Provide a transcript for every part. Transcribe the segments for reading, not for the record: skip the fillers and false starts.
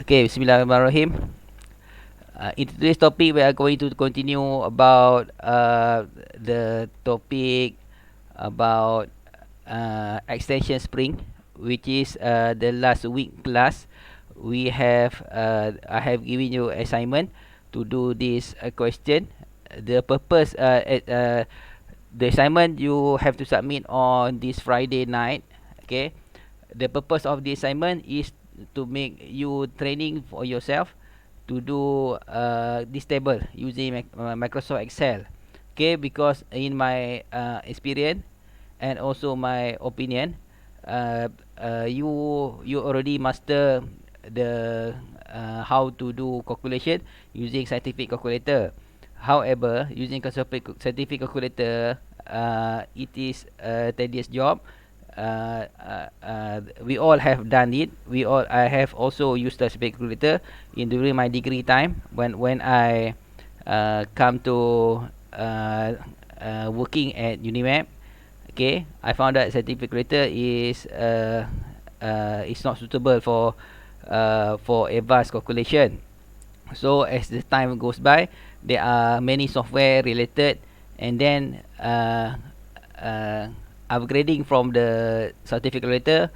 Okay, Bismillahirrahmanirrahim. In today's topic, we are going to continue about the topic about extension spring, which is the last week class. We have I have given you assignment to do this question. The purpose the assignment you have to submit on this Friday night. Okay, the purpose of the assignment is to make you training for yourself to do this table using Microsoft Excel. Okay, because in my experience and also my opinion, you already master the how to do calculation using scientific calculator. However, using scientific calculator, it is a tedious job. We all have done it. I have also used the calculator in during my degree time when I come to working at Unimap. Okay, I found that scientific calculator is not suitable for advanced calculation. So as the time goes by, there are many software related, and then upgrading from the scientific calculator,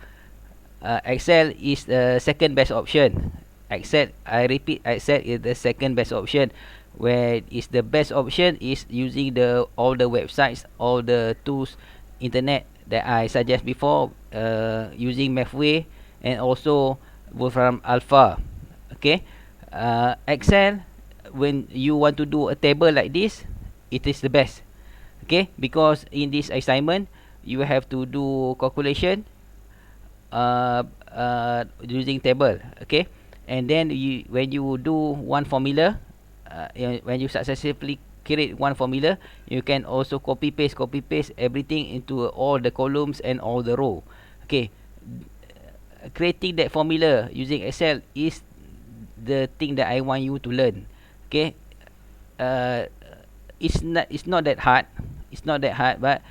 Excel is the second best option. Excel, I repeat, Excel is the second best option. Where is the best option is using all the websites, all the tools, internet that I suggest before, using Mathway and also Wolfram Alpha. Okay, Excel, when you want to do a table like this, it is the best. Okay, because in this assignment you have to do calculation using table. Okay, and then when you do one formula, when you successfully create one formula, you can also copy paste everything into all the columns and all the row. Okay, creating that formula using Excel is the thing that I want you to learn. Okay, uh, it's not that hard. It's not that hard, but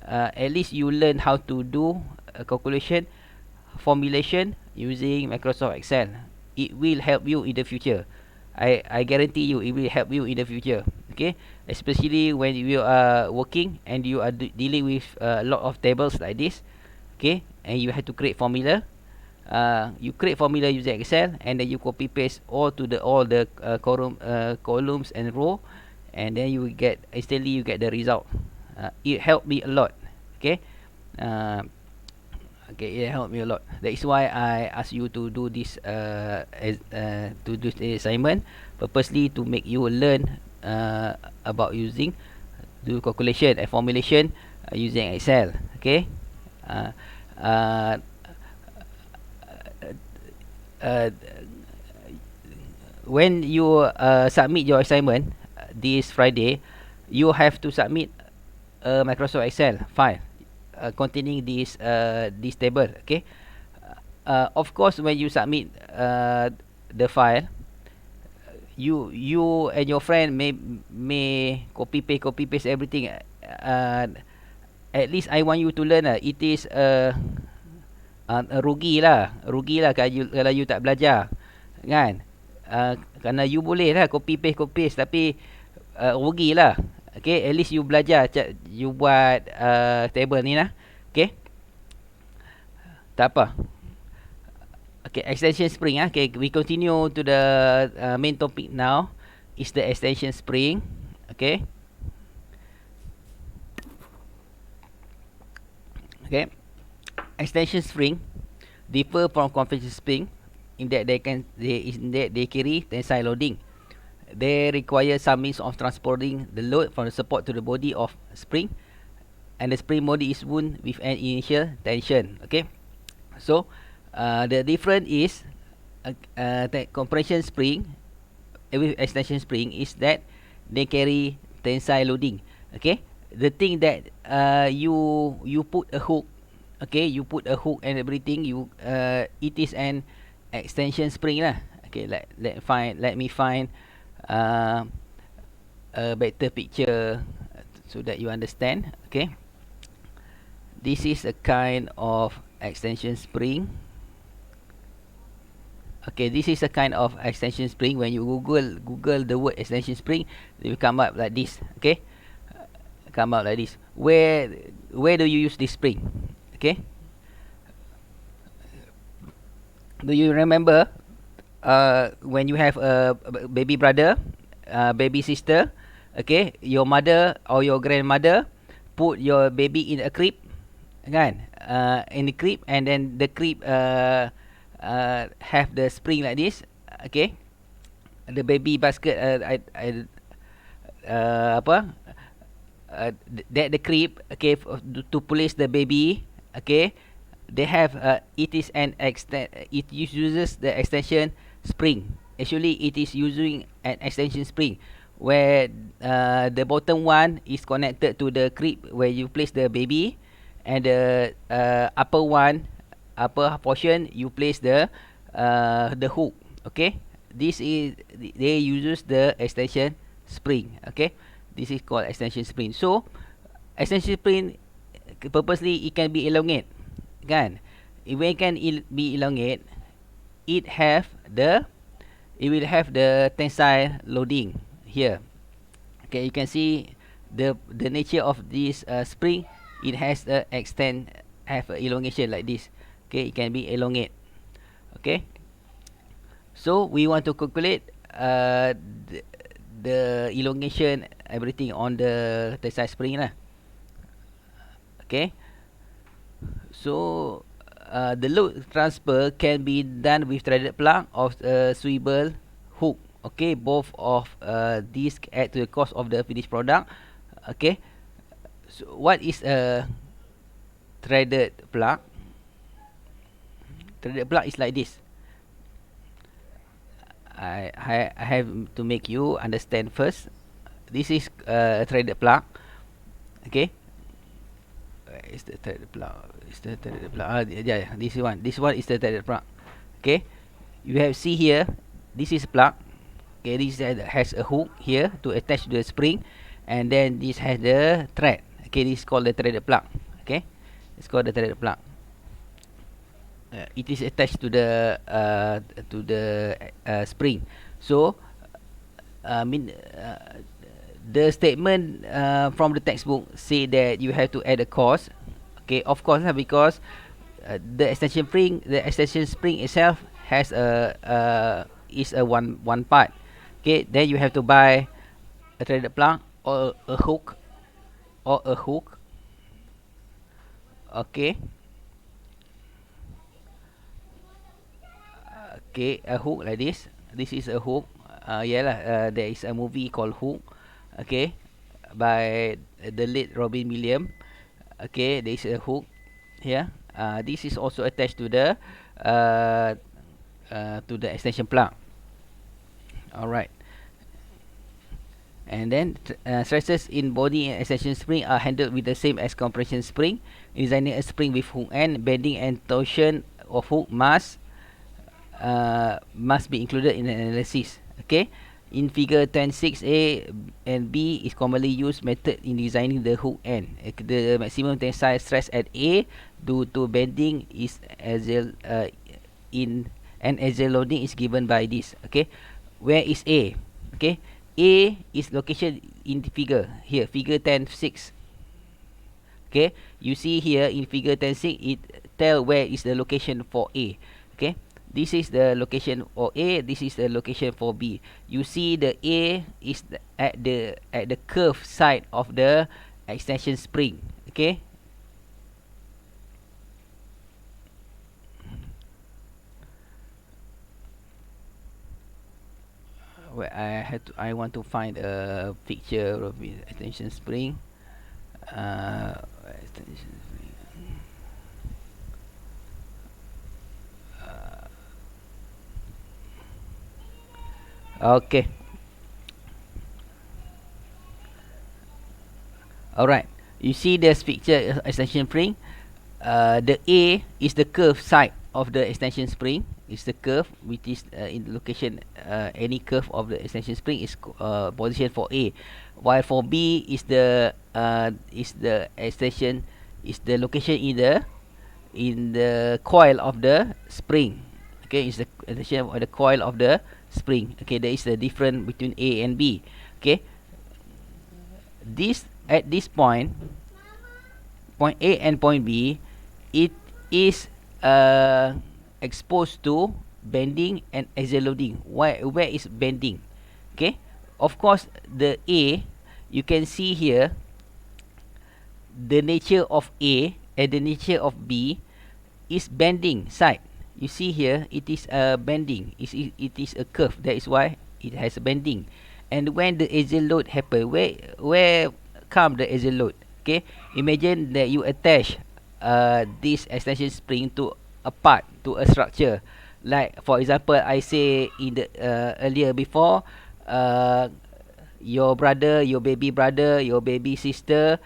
at least you learn how to do a calculation formulation using Microsoft Excel. It will help you in the future. I guarantee you it will help you in the future. Okay, especially when you are working and you are dealing with a lot of tables like this. Okay, and you have to create formula. You create formula using Excel, and then you copy paste all the columns and row, and then you get instantly you get the result. It helped me a lot. Okay, uh, okay, it helped me a lot. That is why I ask you to do this to do this assignment, purposely to make you learn about using do calculation and formulation using Excel. Okay. Uh, uh, uh, when you submit your assignment this Friday, you have to submit a Microsoft Excel file containing this table. Okay. Of course, when you submit the file, you and your friend may copy paste everything. At least I want you to learn. It is rugi lah kalau you tak belajar, kan? Kerana you boleh lah copy paste tapi rugi lah. Okay, at least you belajar, you buat table ni lah. Okay, tak apa. Okay, extension spring. Okay, we continue to the main topic now. Is the extension spring. Okay. Okay, extension spring differ from conventional spring in that they carry tensile loading. They require some means of transporting the load from the support to the body of spring, and the spring body is wound with an initial tension. Okay, so the difference is the compression spring with extension spring is that they carry tensile loading. Okay, the thing that you put a hook. Okay, you put a hook and everything. It is an extension spring lah. Okay, let me find a better picture so that you understand. Okay, this is a kind of extension spring. Okay, this is a kind of extension spring. When you Google the word extension spring, it will come up like this. Okay, come out like this. Where do you use this spring? Okay, do you remember when you have a baby brother, baby sister? Okay, your mother or your grandmother put your baby in a crib, kan? In the crib, and then the crib have the spring like this. Okay, the baby basket apa that the crib, okay, to place the baby. Okay, they have it is an it uses the extension spring. Actually it is using an extension spring where the bottom one is connected to the crib where you place the baby, and the upper portion you place the hook. Okay, this is they uses the extension spring. Okay, this is called extension spring. So extension spring purposely it can be elongate, kan? When it can be elongate, it have the it will have the tensile loading here. Okay, you can see the nature of this spring. It has a extend, have a elongation like this. Okay, it can be elongate. Okay, so we want to calculate the elongation everything on the tensile spring lah. Okay, so the load transfer can be done with threaded plug or swivel hook. Okay, both of these add to the cost of the finished product. Okay, so what is a threaded plug? Threaded plug is like this. I have to make you understand first. This is a threaded plug. Okay, where is the threaded plug? Is the threaded plug? Yeah, this one. This one is the threaded plug. Okay, you have see here. This is plug. Okay, this has a hook here to attach to the spring, and then this has the thread. Okay, this is called the threaded plug. Okay, it's called the threaded plug. It is attached to the spring. So, the statement from the textbook say that you have to add a cost. Okay, of course, because the extension spring itself has is a one part. Okay, then you have to buy a threaded plug or a hook Okay. Okay, a hook like this. This is a hook. There is a movie called Hook. Okay, by the late Robin Williams. Okay, there is a hook here. This is also attached to the extension plug. All right. And then stresses in body and extension spring are handled with the same as compression spring. Designing a spring with hook end, bending and torsion of hook must be included in the analysis. Okay, in figure 10.6a and b is commonly used method in designing the hook end. The maximum tensile stress at A due to bending is in and axial loading is given by this. Okay, where is A? Okay, A is location in the figure here, figure 10.6. Okay, you see here in figure 10.6 it tell where is the location for A. Okay, this is the location for A, this is the location for B. You see the A is at the curved side of the extension spring. Okay, where I want to find a picture of the extension spring. Extension spring. Okay. Alright. You see this picture extension spring. The A is the curved side of the extension spring. Is the curve which is in the location. Any curve of the extension spring is position for A, while for B is the extension is the location in the coil of the spring. Okay, is the tension of the coil of the spring. Okay, there is the difference between A and B. Okay, this at this point, point A and point B, it is exposed to bending and axial loading. Where is bending? Okay, of course the A, you can see here the nature of A and the nature of B is bending side. You see here, it is a bending. It is a curve. That is why it has a bending. And when the axial load happen, where come the axial load? Okay, imagine that you attach this extension spring to a part, to a structure. Like for example, I say in the earlier before, your brother, your baby brother, your baby sister,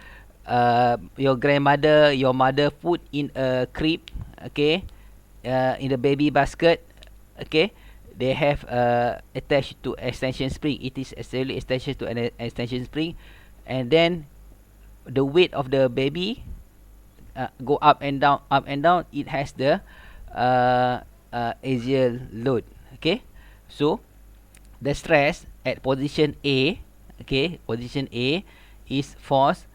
your grandmother, your mother put in a crib, okay, in the baby basket, okay, they have attached to extension spring. It is actually attached to an extension spring, and then the weight of the baby go up and down, up and down. It has the axial load. Okay, so the stress at position A, okay, position A is force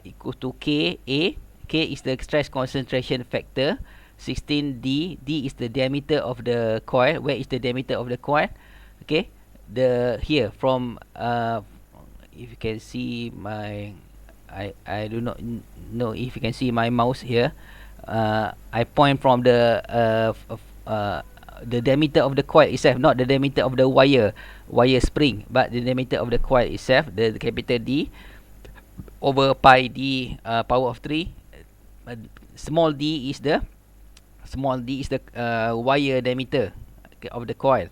equal to K A. K is the stress concentration factor. 16D. D is the diameter of the coil. Where is the diameter of the coil? Okay, the here from if you can see my, I do not know if you can see my mouse here. I point from the diameter of the coil itself, not the diameter of the wire spring, but the diameter of the coil itself, the capital D over pi D power of 3. Small d is the wire diameter of the coil,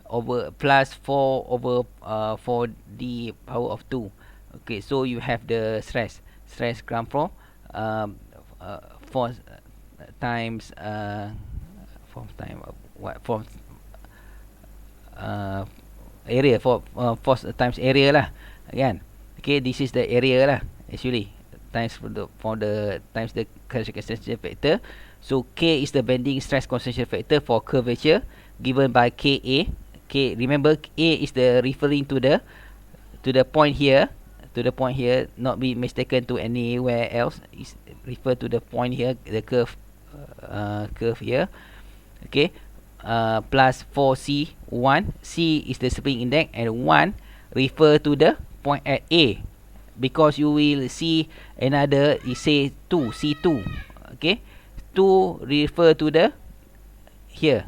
over plus 4 over 4d power of 2. Okay, so you have the stress come from force times force time what force area, for force times area lah, kan. Okay, this is the area lah actually, times for the times the concentration factor. So K is the bending stress concentration factor for curvature given by KA. K, remember A is the referring to the point here, not be mistaken to anywhere else. Is refer to the point here, the curve here. Okay, plus 4C1. C is the spring index, and 1 refer to the point at A, because you will see another, it say 2, C2. Okay, 2 refer to the here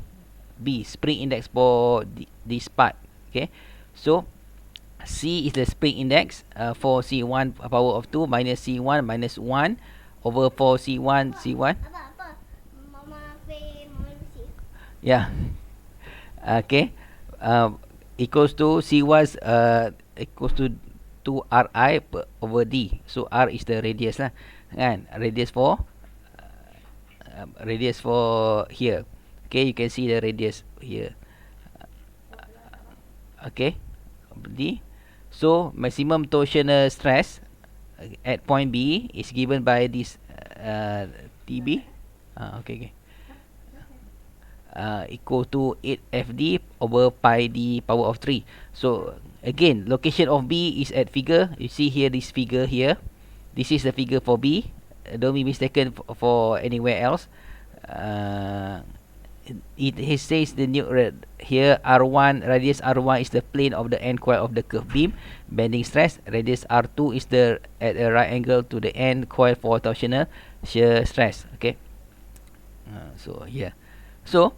B, spring index for this part. Okay, so C is the spring index for C1 power of 2 minus C1 minus 1 over 4 C1 C1. Yeah. Okay, equals to C1 equals to 2RI over D. So R is the radius lah, kan, radius for here. Okay, you can see the radius here. Okay, D. So maximum torsional stress at point B is given by this TB. Okay. Equal to 8 FD over pi D power of 3. So again, location of B is at figure. You see here, this figure here. This is the figure for B. Don't be mistaken for anywhere else. It says the new here R1, radius R1 is the plane of the end coil of the curved beam bending stress. Radius R2 is the at a right angle to the end coil for torsional shear stress. Okay. So here. So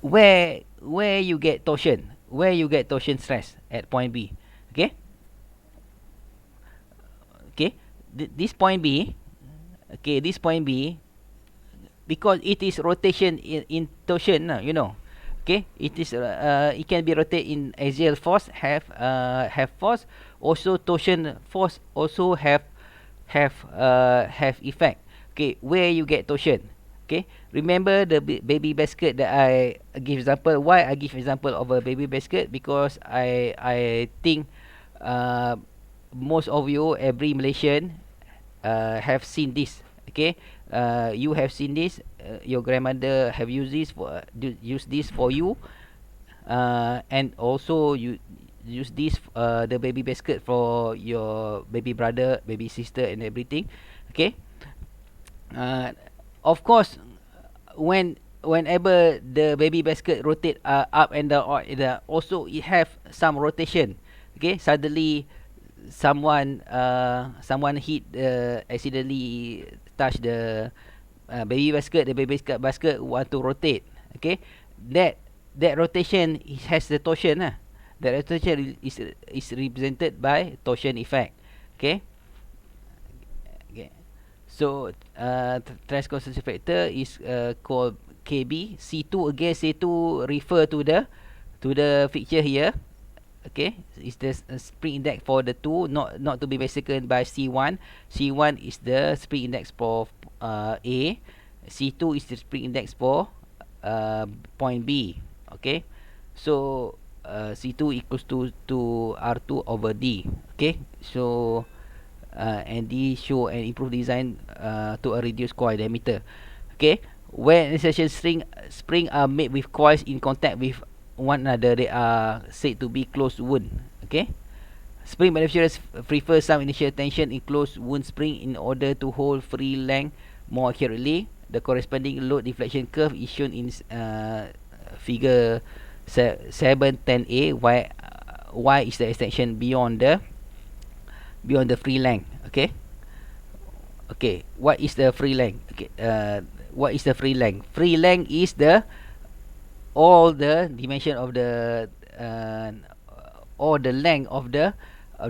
where you get torsion? Where you get torsion stress at point B? Okay. Okay. This point B. Okay, this point B, because it is rotation in torsion, you know. Okay, it is it can be rotated in axial force, have force, also torsion force also have effect. Okay, where you get torsion? Okay, remember the baby basket that I give example. Why I give example of a baby basket? Because I think most of you, every Malaysian have seen this. Okay, you have seen this your grandmother have used this for use this for you, and also you use this the baby basket for your baby brother, baby sister, and everything. Okay. uh, of course, whenever the baby basket rotate up and down, or also it have some rotation. Okay, suddenly someone hit accidentally touch the baby basket. The baby basket want to rotate. Okay, that rotation has the torsion. That rotation is represented by torsion effect. Okay. Okay. So transconjunctivator is called KB. C2 again. C2 refer to the picture here. Okay, is the spring index for the two, not to be mistaken by C1. C1 is the spring index for A. C2 is the spring index for point B. Okay, so C2 equals to R2 over D. Okay, so and D show an improved design to a reduced coil diameter. Okay, when insertion spring are made with coils in contact with one another, they are said to be closed wound. Okay, spring manufacturers prefer some initial tension in closed wound spring in order to hold free length more accurately. The corresponding load deflection curve is shown in figure 710A. Y is the extension beyond the free length. Okay. Okay, what is the free length? Okay, what is the free length? Free length is all the dimension of the or the length of the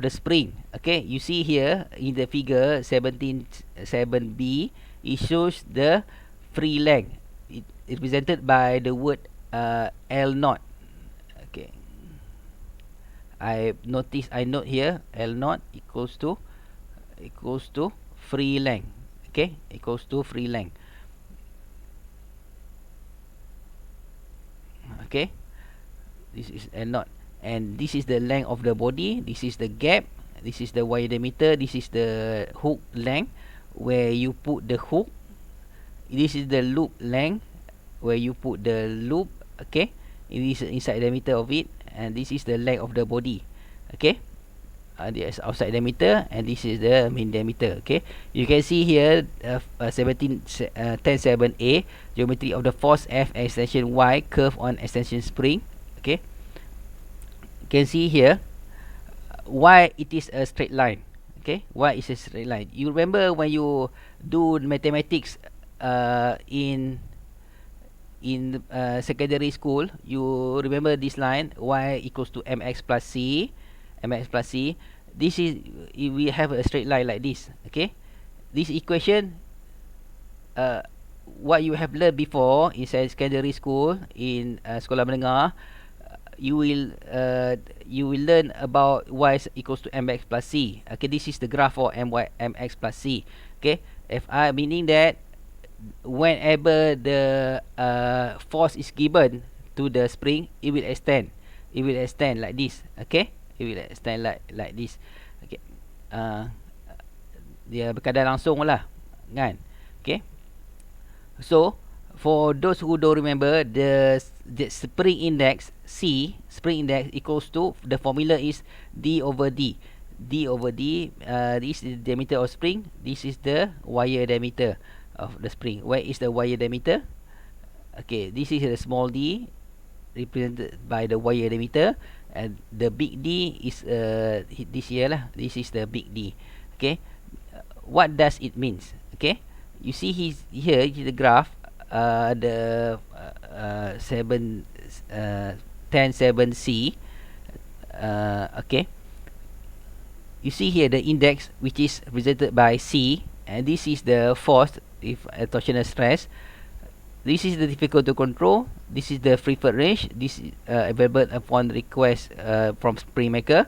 spring. Okay, you see here in the figure 17.7b, it shows the free length. It represented by the word L naught. Okay, I note here L naught equals to free length. Okay, equals to free length. Okay, this is L naught, and this is the length of the body. This is the gap. This is the wire diameter. This is the hook length where you put the hook. This is the loop length where you put the loop. Okay, this is inside diameter of it, and this is the length of the body. Okay, this outside diameter, and this is the main diameter. Okay, you can see here 10.7a, geometry of the force F and extension Y curve on extension spring. Okay, you can see here why it is a straight line. Okay, why is a straight line? You remember when you do mathematics in secondary school, you remember this line, y equals to mx plus c. This is, we have a straight line like this. Okay, this equation, what you have learned before in secondary school in sekolah menengah, you will learn about y is equals to mx plus c. Okay, this is the graph for mx plus c. Okay, meaning that whenever the force is given to the spring, it will extend like this. Okay, it will extend like this. Okay, dia berkadar langsung lah, kan? Okay, so for those who don't remember, the spring index C, spring index equals to, the formula is D over D. This is the diameter of spring. This is the wire diameter of the spring. Where is the wire diameter? Okay, this is the small d represented by the wire diameter, and the big D is this here lah. This is the big D. Okay, what does it means? Okay, you see here is the graph, the 10.7c. Okay, you see here the index, which is represented by C, and this is the force if torsional stress. This is the difficult to control. This is the preferred range. This is available upon request from spring maker.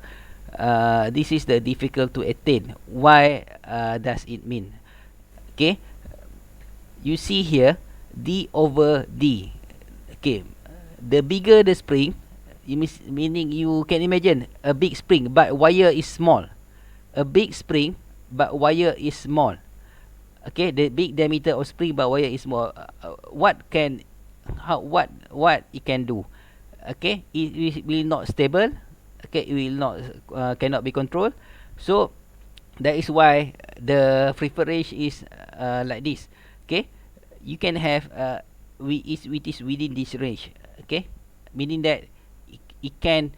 This is the difficult to attain. Why does it mean? Okay, you see here D over D. Okay, the bigger the spring, meaning you can imagine a big spring but wire is small. A big spring but wire is small. Okay, the big diameter of spring but wire is small. What can, what it can do? Okay, will not stable. Okay, it will not, cannot be controlled. So that is why the free range is like this. Okay, you can have, it is within this range. Okay, meaning that it can,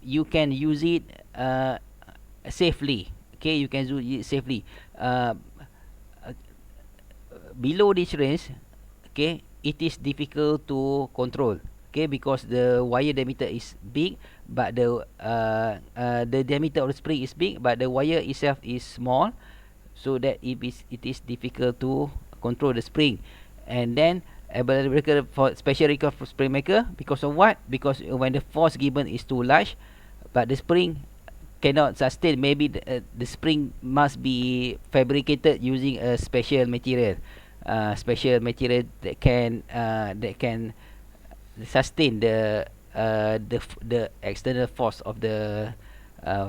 you can use it safely. Okay, you can use it safely. Below this range, okay, it is difficult to control. Okay, because the wire diameter is big, but the diameter of the spring is big, but the wire itself is small, so that it is difficult to control the spring. And then ability breaker for special record for spring maker, because of what? Because when the force given is too large, but the spring cannot sustain. Maybe the spring must be fabricated using a special material, that can sustain the external force of the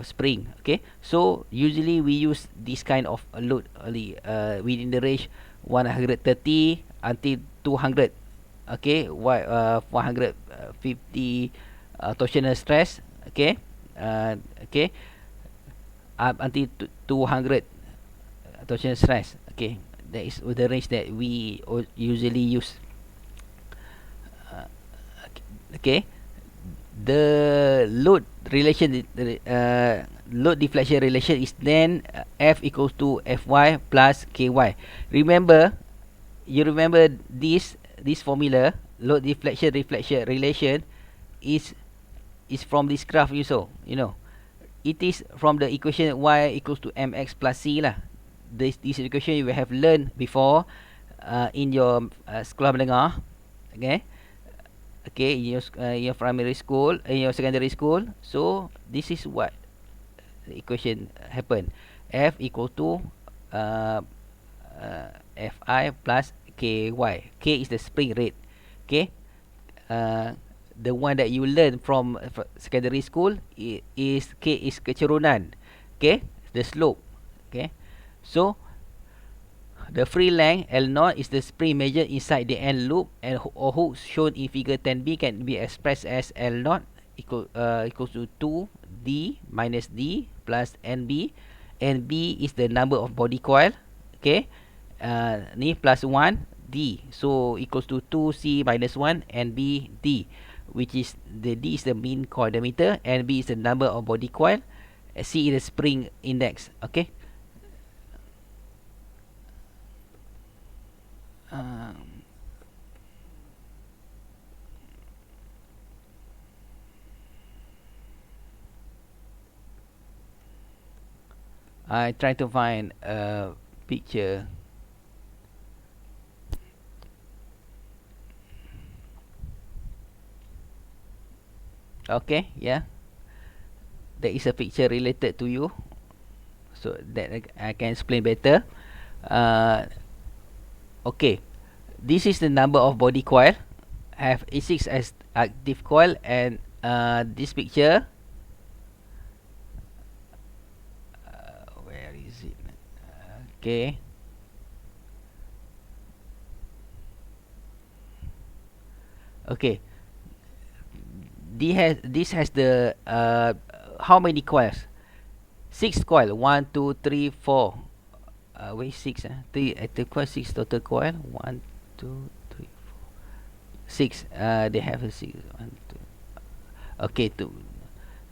spring. Okay, so usually we use this kind of load only, within the range 130 until 200. Okay, 150 torsional stress. Okay, okay, up until 200 torsional stress. Okay, that is the range that we usually use. Okay, the load relation, load deflection relation is then F equals to Fy plus Ky. Remember, you remember this formula, load deflection reflection relation is from this graph. You know, it is from the equation y equals to mx plus c lah. This equation you have learned before in your sekolah menengah. Okay, okay, in your primary school, in your secondary school. So this is what the equation happen. F equal to Fi plus Ky. K is the spring rate. Okay, the one that you learn from secondary school is K is kecerunan. Okay, the slope. Okay, so the free length L0 is the spring measured inside the end loop, and or hook shown in figure 10b can be expressed as L0 equals to 2d minus d plus nb, and b is the number of body coil. Okay, ni plus 1 d, so equals to 2c minus 1 and b d, which is the d is the mean coil diameter, and b is the number of body coil, c is the spring index. Okay, I try to find a picture. Okay, yeah, there is a picture related to you, so that I can explain better. Okay, this is the number of body coil. I have A6 as active coil, and this picture, where is it? Okay, okay, this has the how many coils? 6 coil. 1 2 3 4. Wait, 6. 3 active coil, 6 total coil. 1 2 3 4 6. They have a 6. 1 2. Okay,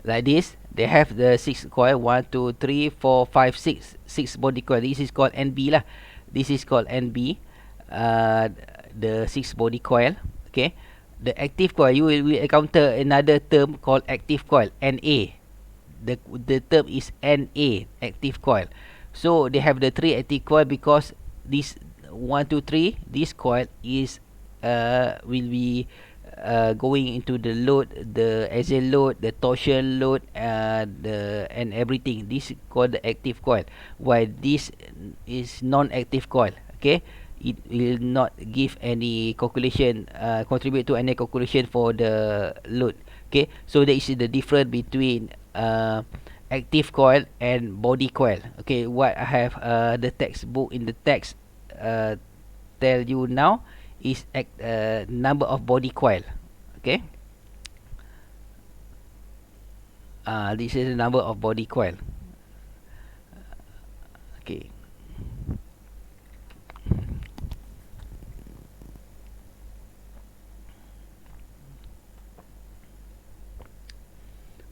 like this. They have the 6 coil. 1 2 3 4 5 6. 6 body coil. This is called NB lah. This is called NB. The 6 body coil. Okay. The active coil, you will encounter another term called active coil, NA. The term is NA, active coil. So they have the 3 active coil because this 1 2 3, this coil is will be going into the load, the axial load, the torsion load, and everything. This is called the active coil, while this is non-active coil. Okay, it will not give any calculation, contribute to any calculation for the load. Okay, so there is the difference between active coil and body coil. Okay, what I have the textbook, in the text tell you now is number of body coil. Okay. This is the number of body coil. Okay.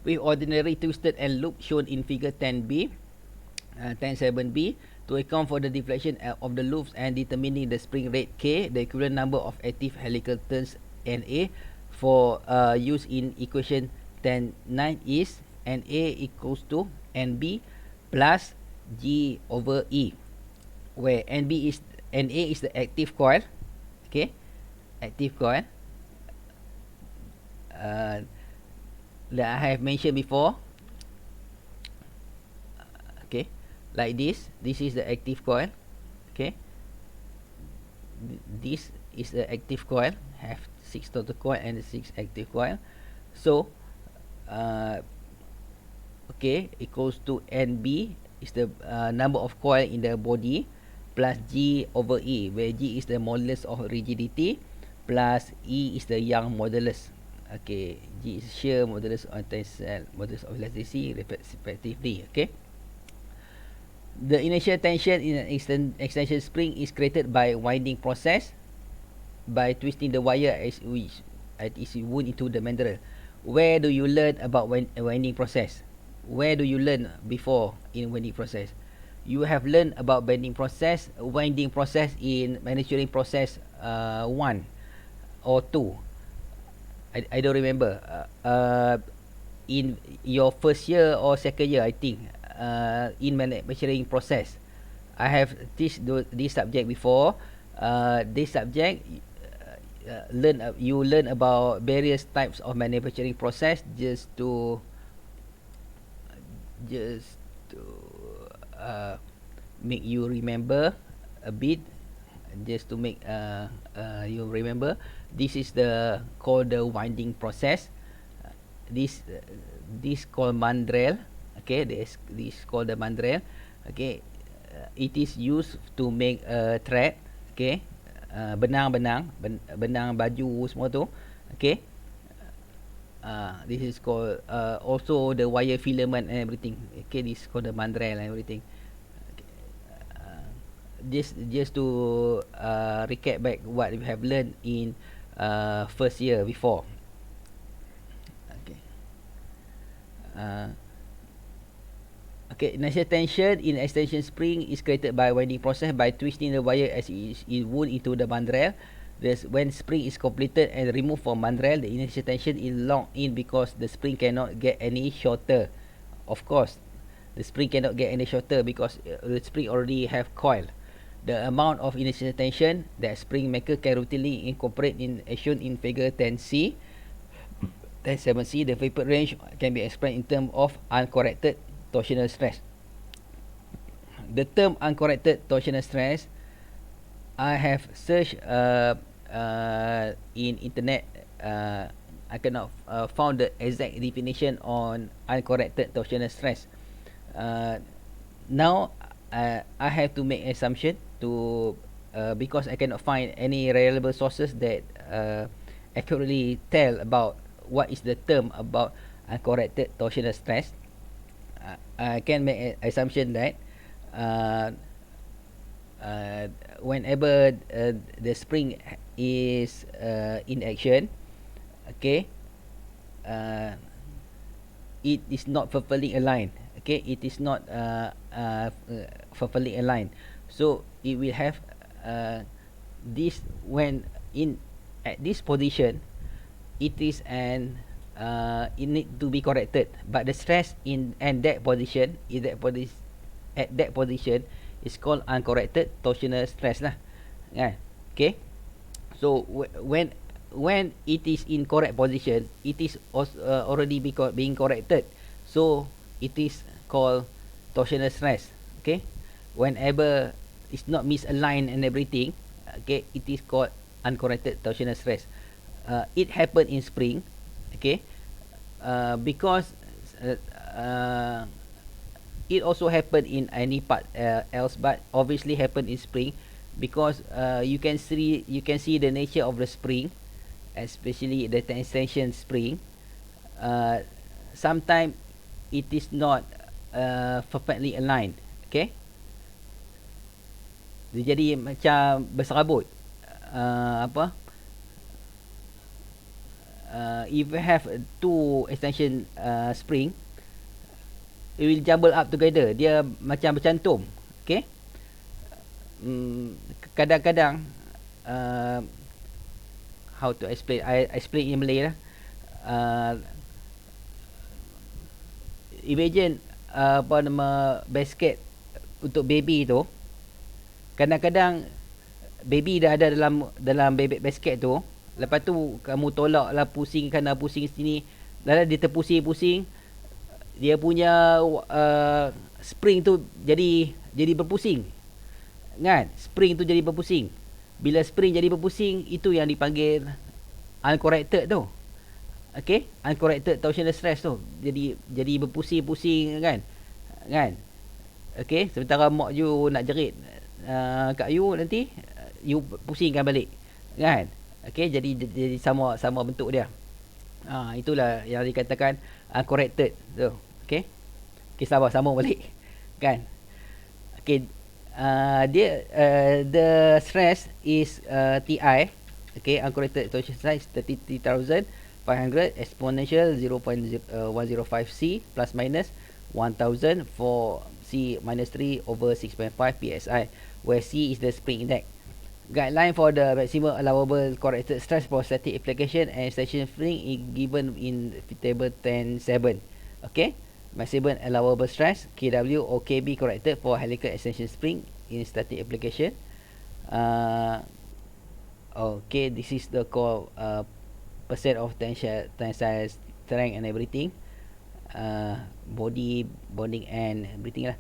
With ordinary twisted and loop shown in figure 10b, 10.7b, to account for the deflection of the loops and determining the spring rate K, the equivalent number of active helical turns NA for use in equation 10.9 is NA equals to NB plus G over E, where NA is the active coil, okay, active coil that I have mentioned before, okay, like this is the active coil, okay, this is the active coil, have 6 total coil and 6 active coil, so okay, equals to NB is the number of coil in the body plus G over E, where G is the modulus of rigidity plus E is the Young modulus. Okay, G is shear, modulus of tensile, modulus of elasticity respectively. Okay. The initial tension in an extension spring is created by winding process by twisting the wire as it is wound into the mandrel. Where do you learn about winding process? Where do you learn before in winding process? You have learned about winding process in manufacturing process 1 or 2. I don't remember. In your first year or second year, I think, in manufacturing process, I have teach this subject before. This subject, you learn about various types of manufacturing process just to make you remember a bit, just to make you remember. This is called the winding process. This called mandrel. Okay, this called the mandrel. Okay, it is used to make a thread. Okay, benang baju semua tu. Okay, this is called also the wire filament and everything. Okay, this is called the mandrel and everything. Just to recap back what we have learned in first year before. Okay. Okay, initial tension in extension spring is created by winding process by twisting the wire as it is wound into the mandrel. Thus, when spring is completed and removed from mandrel, the initial tension is locked in because the spring cannot get any shorter. Of course, the spring cannot get any shorter because the spring already have coil. The amount of initial tension that spring maker can routinely incorporate in as shown in figure 10C, 10.7C, the vapor range can be expressed in terms of uncorrected torsional stress. The term uncorrected torsional stress, I have searched in internet. I cannot found the exact definition on uncorrected torsional stress. Now I have to make assumption to because I cannot find any reliable sources that accurately tell about what is the term about uncorrected torsional stress. I can make an assumption that whenever the spring is in action, okay, it is not perfectly aligned. Okay, it is not perfectly aligned. So it will have this when in at this position, it is an it need to be corrected. But the stress in and that position is at that position is called uncorrected torsional stress lah. Yeah. Okay. So when it is in correct position, it is already being corrected. So it is called torsional stress. Okay. Whenever it's not misaligned and everything, okay, it is called uncorrected torsional stress. It happened in spring, okay, because it also happened in any part else, but obviously happened in spring because you can see the nature of the spring, especially the tension spring. uh, Sometimes it is not perfectly aligned. Okay, dia jadi macam berserabut. Apa, if you have two extension spring, it will jumble up together, dia macam bercantum. Okay. Kadang-kadang, how to explain, I explain in Malay lah. Imagine apa nama, basket untuk baby tu. Kadang-kadang baby dah ada dalam baby basket tu, lepas tu kamu tolak lah, pusing kanan pusing sini, dah dia terpusing-pusing, dia punya spring tu jadi berpusing kan. Spring tu jadi berpusing. Bila spring jadi berpusing, itu yang dipanggil uncorrected tu. Okay, uncorrected torsional stress tu jadi berpusing-pusing kan. Okay, sementara mak you nak jerit kat you, nanti you pusingkan balik kan. Okay, jadi sama bentuk dia. Itulah yang dikatakan uncorrected tu. Okay, sabar, sambung balik kan. Okay, dia the stress is TI. Okay, uncorrected torsion stress 33,500 exponential 0.105C plus minus 1,000 for C minus 3 over 6.5 psi, where C is the spring index. Guideline for the maximum allowable corrected stress for static application and extension spring is given in table 10.7. Okay, maximum allowable stress KW or KB corrected for helical extension spring in static application. Okay, this is the core percent of tensile strength and everything, body bonding and everything lah.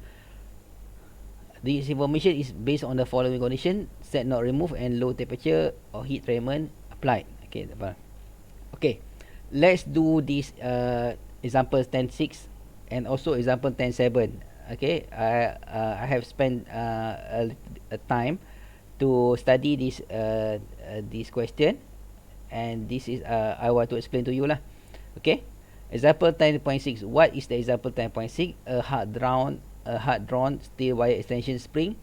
This information is based on the following condition: set not removed and low temperature or heat treatment applied. Okay, okay, let's do this example 10.6 and also example 10.7. Okay, I have spent a time to study this question, and this is I want to explain to you lah. Okay, example 10.6. What is the example 10.6? A hard drawn steel wire extension spring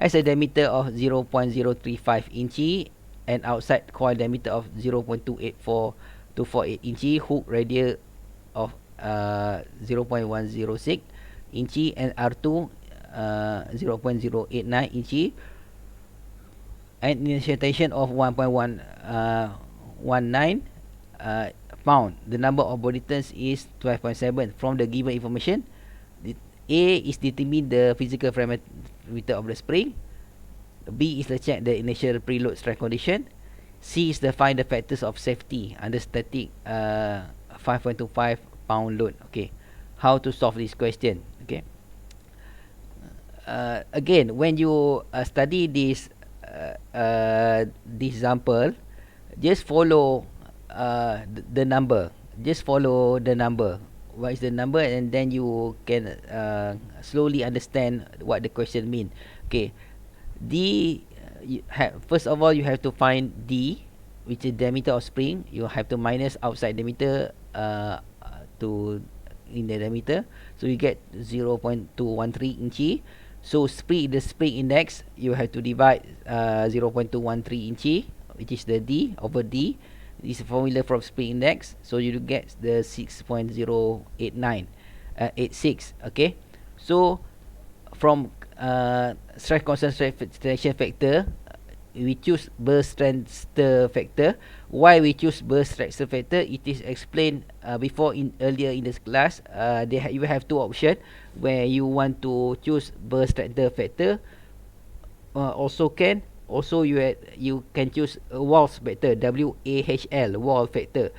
has a diameter of 0.035 inch and outside coil diameter of 0.284 to 48 inch, hook radius of 0.106 inch and R2 0.089 inch, and initial tension of 1.119 pound. The number of body turns is 12.7. From the given information, A is determine the physical parameter of the spring, B is to check the initial preload stress condition, C is to find the factors of safety under static 5.25 pound load. Okay, how to solve this question? Okay, again, when you study this example, just follow the number. Just follow the number. What is the number, and then you can slowly understand what the question mean. Okay, D. First of all, you have to find D, which is diameter of spring. You have to minus outside diameter to in the diameter, so you get 0.213 inch. So the spring index, you have to divide 0.213 inch, which is the D over D. This is formula from spring index, so you get the 6.086. Okay, so from stress concentration factor, we choose burst transfer factor. Why we choose burst transfer factor? It is explained before earlier in this class. You have two options where you want to choose burst transfer factor. Also you can choose Wahl's factor, WAHL, Wahl factor.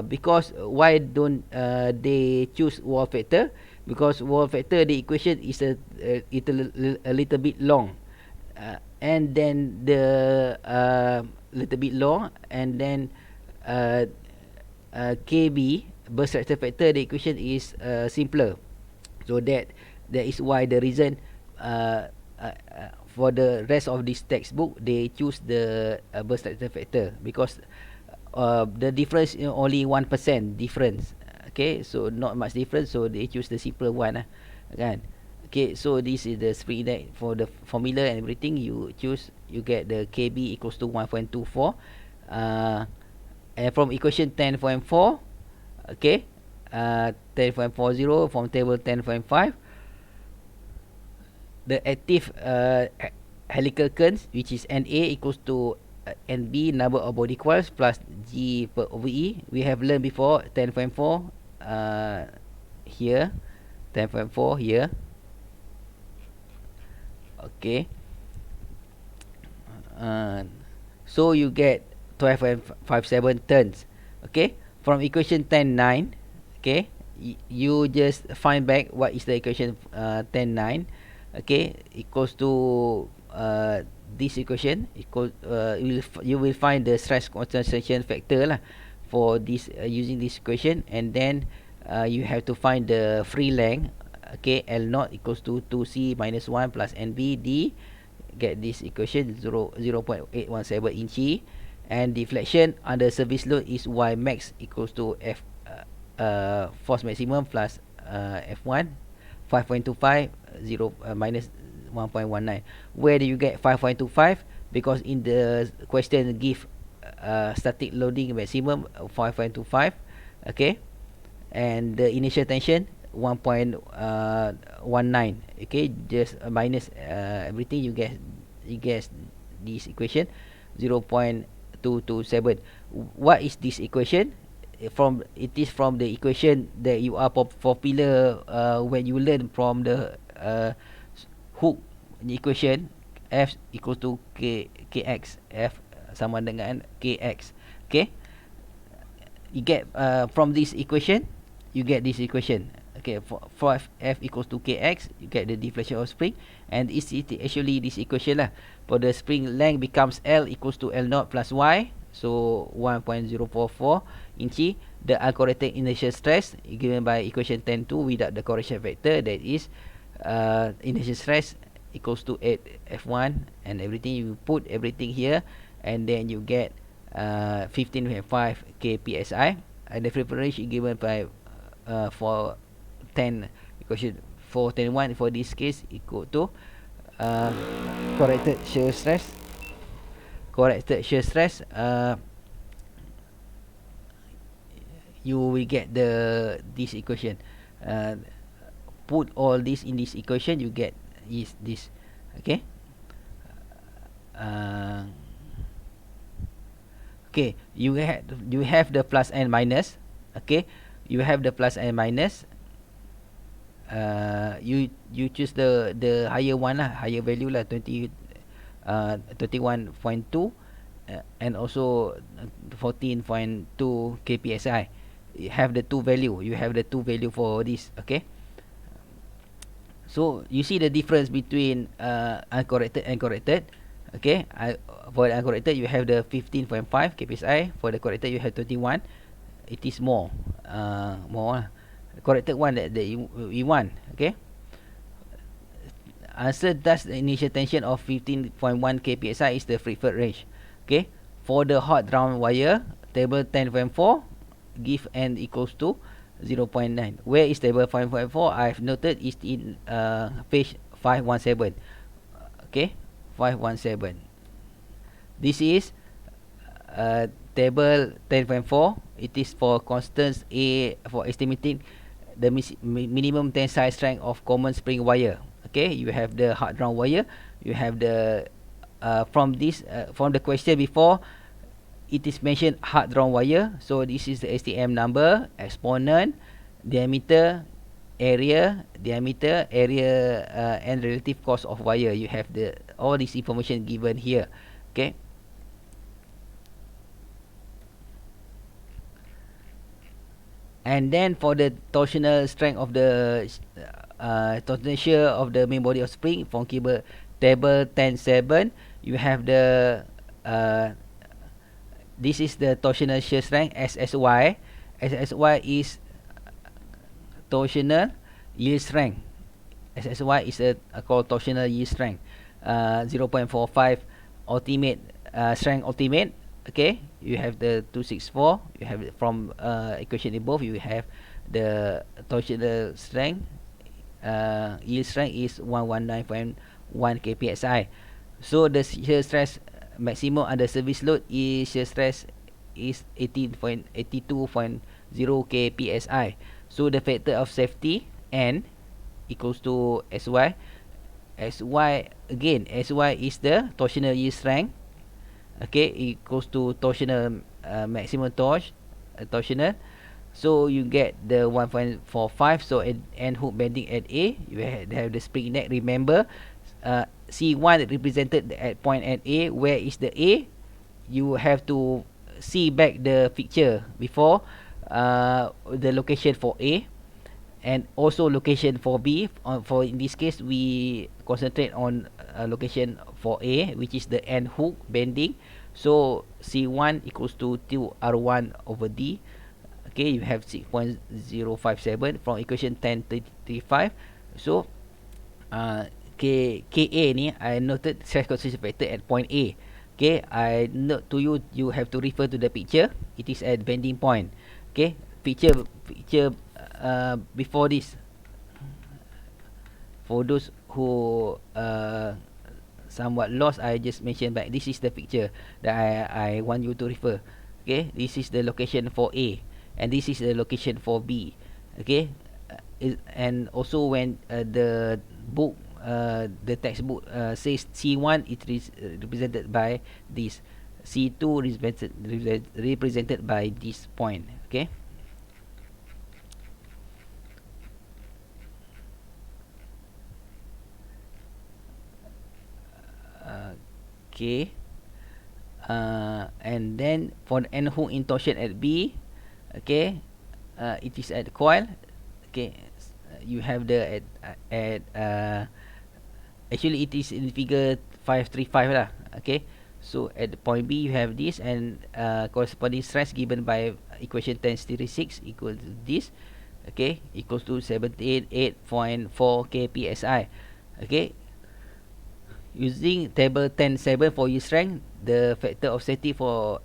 Because why don't they choose Wahl factor? Because Wahl factor, the equation is a little bit long, and then the little bit long, and then KB, burst transfer factor, the equation is simpler. So that is why the reason for the rest of this textbook, they choose the burst factor because the difference is only 1% difference. Okay, so not much difference, so they choose the simpler one, kan. Okay, so this is the spring index for the formula and everything. You choose, you get the KB equals to 1.24. And from equation 10.4, okay, 10.40 from table 10.5, the active helical currents, which is NA equals to NB, number of body coils, plus G per over E. We have learned before 10.4 here, 10.4 here. Okay. So you get 12.57 turns. Okay. From equation 10.9, okay, you just find back what is the equation 10.9. Okay, equals to this equation equal you will find the stress concentration factor lah for this using this equation, and then you have to find the free length. Okay, L naught equals to 2C minus 1 plus NB D. Get this equation 0.817 inch, and deflection under service load is Y max equals to F force maximum plus F1 5.25 minus 1.19. Where do you get 5.25? Because in the question give static loading maximum 5.25. Okay, and the initial tension 1.19. Okay, just minus everything, you get this equation 0.227. What is this equation? It is from the equation that you are popular when you learn from the hook equation. F equal to kx, F sama dengan kx. Okay, you get from this equation, you get this equation. Okay, for F equals to kx, you get the deflection of spring, and it's actually this equation lah. For the spring length becomes L equals to L naught plus Y, so 1.044 inch. The uncorrected inertial stress given by equation 10.2 without the correction factor, that is inertial stress equals to 8 F1 and everything. You put everything here, and then you get 15.5 kpsi, and the free range is given by for 10 equation 4.1 for this case equal to corrected shear stress. You will get this equation. Put all this in this equation, you get is this. Okay. Okay, you have the plus and minus. Okay, you have the plus and minus. You choose the higher one lah, higher value lah, 21.2 and also 14.2 kpsi. You have the two value for this. Okay, so you see the difference between uncorrected and corrected. Okay, for the uncorrected you have the 15.5 kpsi, for the corrected you have 21. It is more corrected one that we want. Okay, answer, thus the initial tension of 15.1 kpsi is the preferred range. Okay, for the hot round wire, table 10.4 give n equals to 0.9. Where is table 5.4? I've noted is in page 517. Okay, 517. This is table 10.4. It is for constants A for estimating the minimum tensile strength of common spring wire. Okay, you have the hard round wire. You have the from the question before, it is mentioned hard round wire. So this is the STM number, exponent, diameter, area, and relative cost of wire. You have all this information given here. Okay. And then for the torsional strength of the torsional shear of the main body of spring from table 10.7, you have the this is the torsional shear strength SSY. SSY is torsional yield strength. SSY is called torsional yield strength. 0.45 ultimate strength ultimate. Okay, you have the 264. You have it from equation above. You have the torsional strength. Yield strength is 119.1 kpsi. So the shear stress maximum under service load is shear stress is 18.82.0 kpsi. So the factor of safety N equals to Sy. Sy again, Sy is the torsional yield strength. Okay, equals to torsional maximum torsional. So you get the 1.45. So end hook bending at A, you have the spring neck. Remember, C1 represented at point at A. Where is the A? You have to see back the picture before, the location for A and also location for B. For in this case, we concentrate on location for A, which is the end hook bending. So C1 equals to 2R1 over D. Okay, you have 6.057 from equation 1035. So KA ni I noted stress concentration factor at point A. Okay, I note to you, you have to refer to the picture. It is at bending point. Okay, picture before this, for those who somewhat lost, I just mentioned back. This is the picture that I want you to refer. Okay, this is the location for A and this is the location for B. Okay, and also when the book, the textbook says C1, it is represented by this. C2 represented by this point. Okay. Okay. And then for the end hook in torsion at B, okay, it is at coil. Okay, you have the at actually it is in figure 535 lah. Okay, so at the point B you have this, and corresponding stress given by equation 1036 equal to this. Okay, equals to 78.4 kpsi. Okay, using table 10.7 for yield strength, the factor of safety for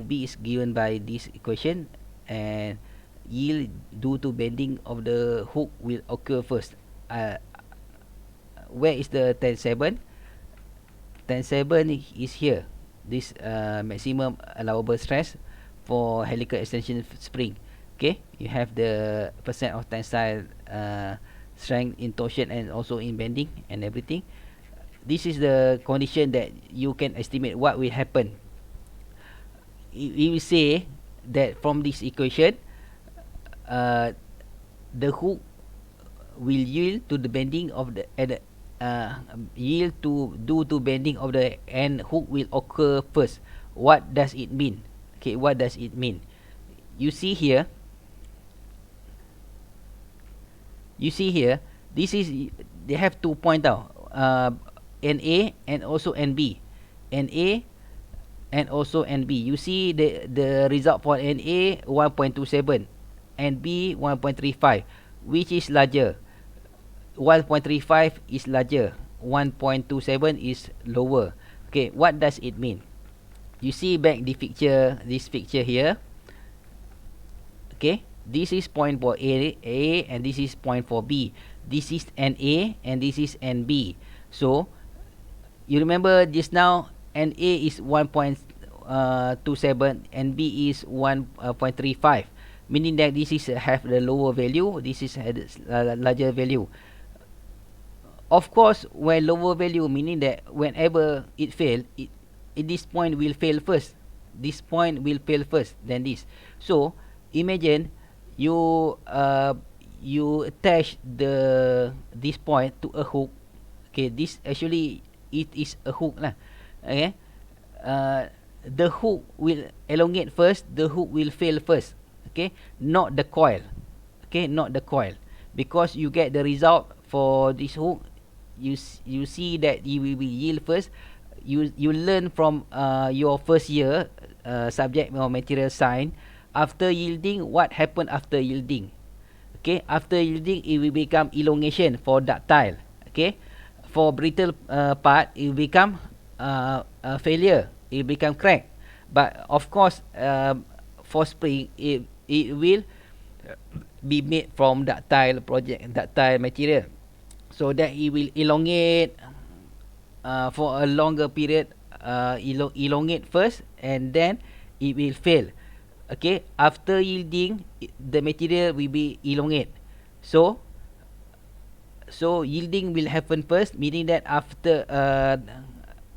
B is given by this equation, and yield due to bending of the hook will occur first. Where is the 10.7? 10.7 is here. This maximum allowable stress for helical extension spring. Okay, you have the percent of tensile strength in torsion and also in bending and everything. This is the condition that you can estimate what will happen. We will say that from this equation, the hook will yield to the bending of the yield to due to bending of the end hook will occur first. What does it mean? Okay, what does it mean? You see here. You see here. This is, they have to point out NA and also NB. NA and also NB. You see the result for NA 1.27, NB 1.35. Which is larger? 1.35 is larger. 1.27 is lower. Okay, what does it mean? You see back the picture, this picture here. Okay, this is point for A and this is point for B. This is NA and this is NB. So you remember just now, NA is 1.27 and B is 1.35, meaning that this is have the lower value, this is had larger value. Of course, when lower value, meaning that whenever it fail, this point will fail first. This point will fail first than this. So imagine you attach this point to a hook. Okay, this actually it is a hook lah. Okay, the hook will elongate first. The hook will fail first. Okay, not the coil. Okay, not the coil, because you get the result for this hook. You see that it will be yield first. You learn from your first year subject or material science. After yielding, what happened after yielding? Okay, after yielding, it will become elongation for ductile. Okay, for brittle part, it become a failure. It become crack. But of course, for spring, it will be made from ductile material, so that it will elongate for a longer period. Elongate first, and then it will fail. Okay, after yielding, the material will be elongate. So yielding will happen first, meaning that after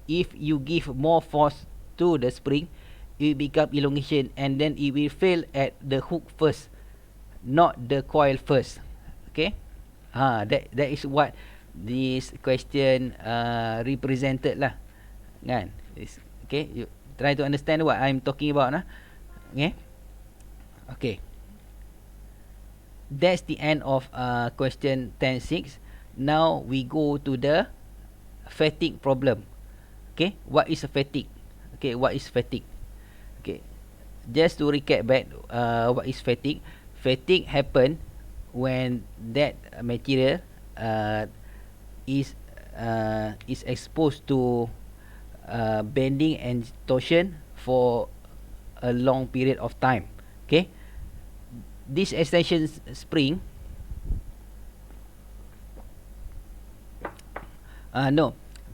if you give more force to the spring, it become elongation, and then it will fail at the hook first, not the coil first. Okay, that is what this question represented lah, kan? Okay, you try to understand what I'm talking about lah. Okay, that's the end of question 10.6. Now we go to the fatigue problem. Okay, what is a fatigue? Okay, what is fatigue? Okay, just to recap back, what is fatigue? Fatigue happen when that material is exposed to bending and torsion for a long period of time. Okay, this extension spring,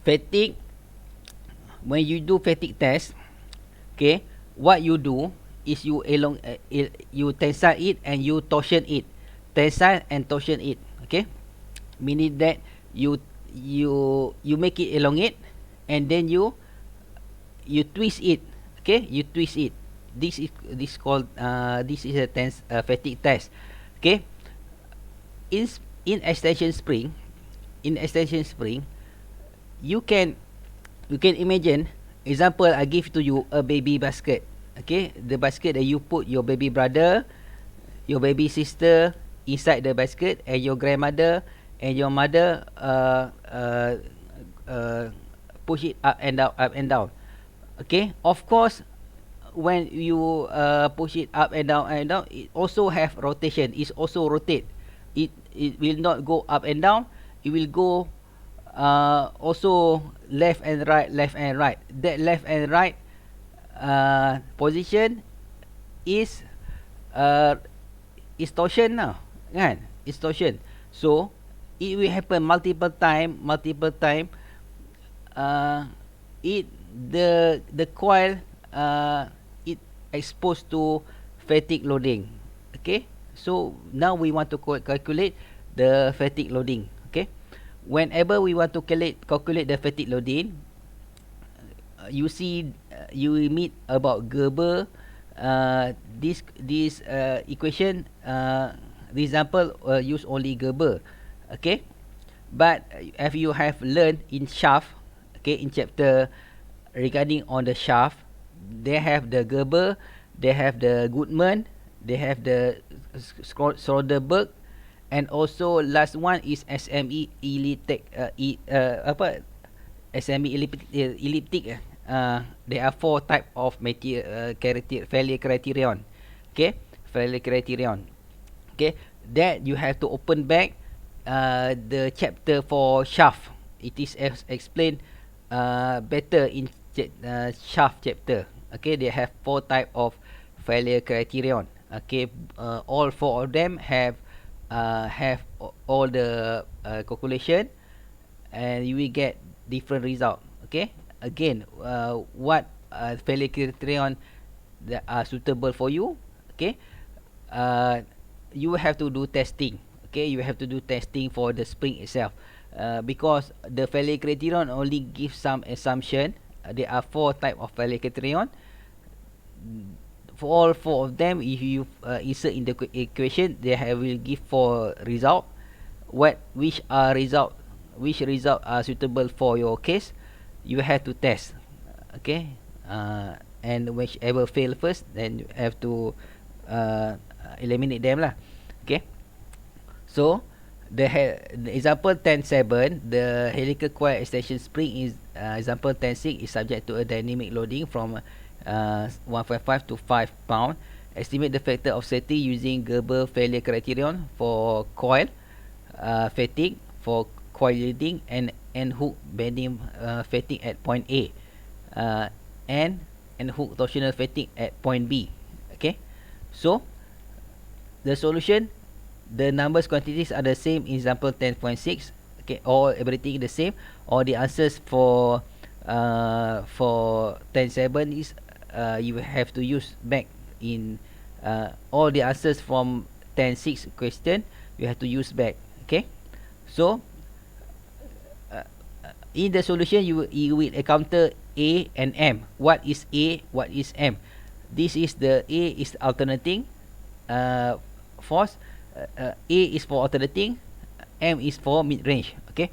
fatigue, when you do fatigue test, okay, what you do is you tensile it and you torsion it, tensile and torsion it. Okay, meaning that you make it elongate, and then you twist it. Okay, you twist it. This is called this is a fatigue test. Okay, in extension spring, you can imagine, example, I give to you a baby basket. Okay, the basket that you put your baby brother, your baby sister inside the basket, and your grandmother and your mother push it up and down. Okay, of course, when you push it up and down, it also have rotation. It's also rotate. It will not go up and down. It will go also left and right. That left and right position is torsion now, kan? It's torsion. So it will happen multiple time. The coil it exposed to fatigue loading. Okay, so now we want to calculate the fatigue loading. Okay, whenever we want to calculate the fatigue loading, you see, you meet about Gerber. This equation, the example use only Gerber. Okay, but if you have learned in shaft, okay, in chapter regarding on the shaft, they have the Gerber, they have the Goodman, they have the Soderberg, and also last one is SME elliptic. SME elliptic. There are 4 type of failure criterion. Okay, failure criterion. Okay, that you have to open back the chapter for shaft. It is explained better in shaft chapter. Okay, they have 4 type of failure criterion. Okay, all 4 of them have all the calculation, and you will get different result. Okay, again, what failure criterion that are suitable for you? Okay, you have to do testing. Okay, you have to do testing for the spring itself, because the failure criterion only gives some assumption. There are 4 type of failure criterion. For all 4 of them, if you insert in the equation, they will give 4 result. Which result are suitable for your case, you have to test. Okay, and whichever fail first, then you have to eliminate them lah. Okay, so the example 10.7, the helical coil extension spring is example 10.6 is subject to a dynamic loading from 1.5 to 5 pound. Estimate the factor of safety using Gerber failure criterion for coil fatigue, for coil yielding, and and hook bending fatting at point A, and hook torsional fatting at point B. Okay, so the solution, the numbers quantities are the same in example 10.6. Okay, all everything the same. Or the answers for 10.7 is you have to use back in all the answers from 10.6 question you have to use back. Okay, so in the solution you will encounter A and M. What is A, what is M? This is the A is alternating force, A is for alternating, M is for mid range. Okay,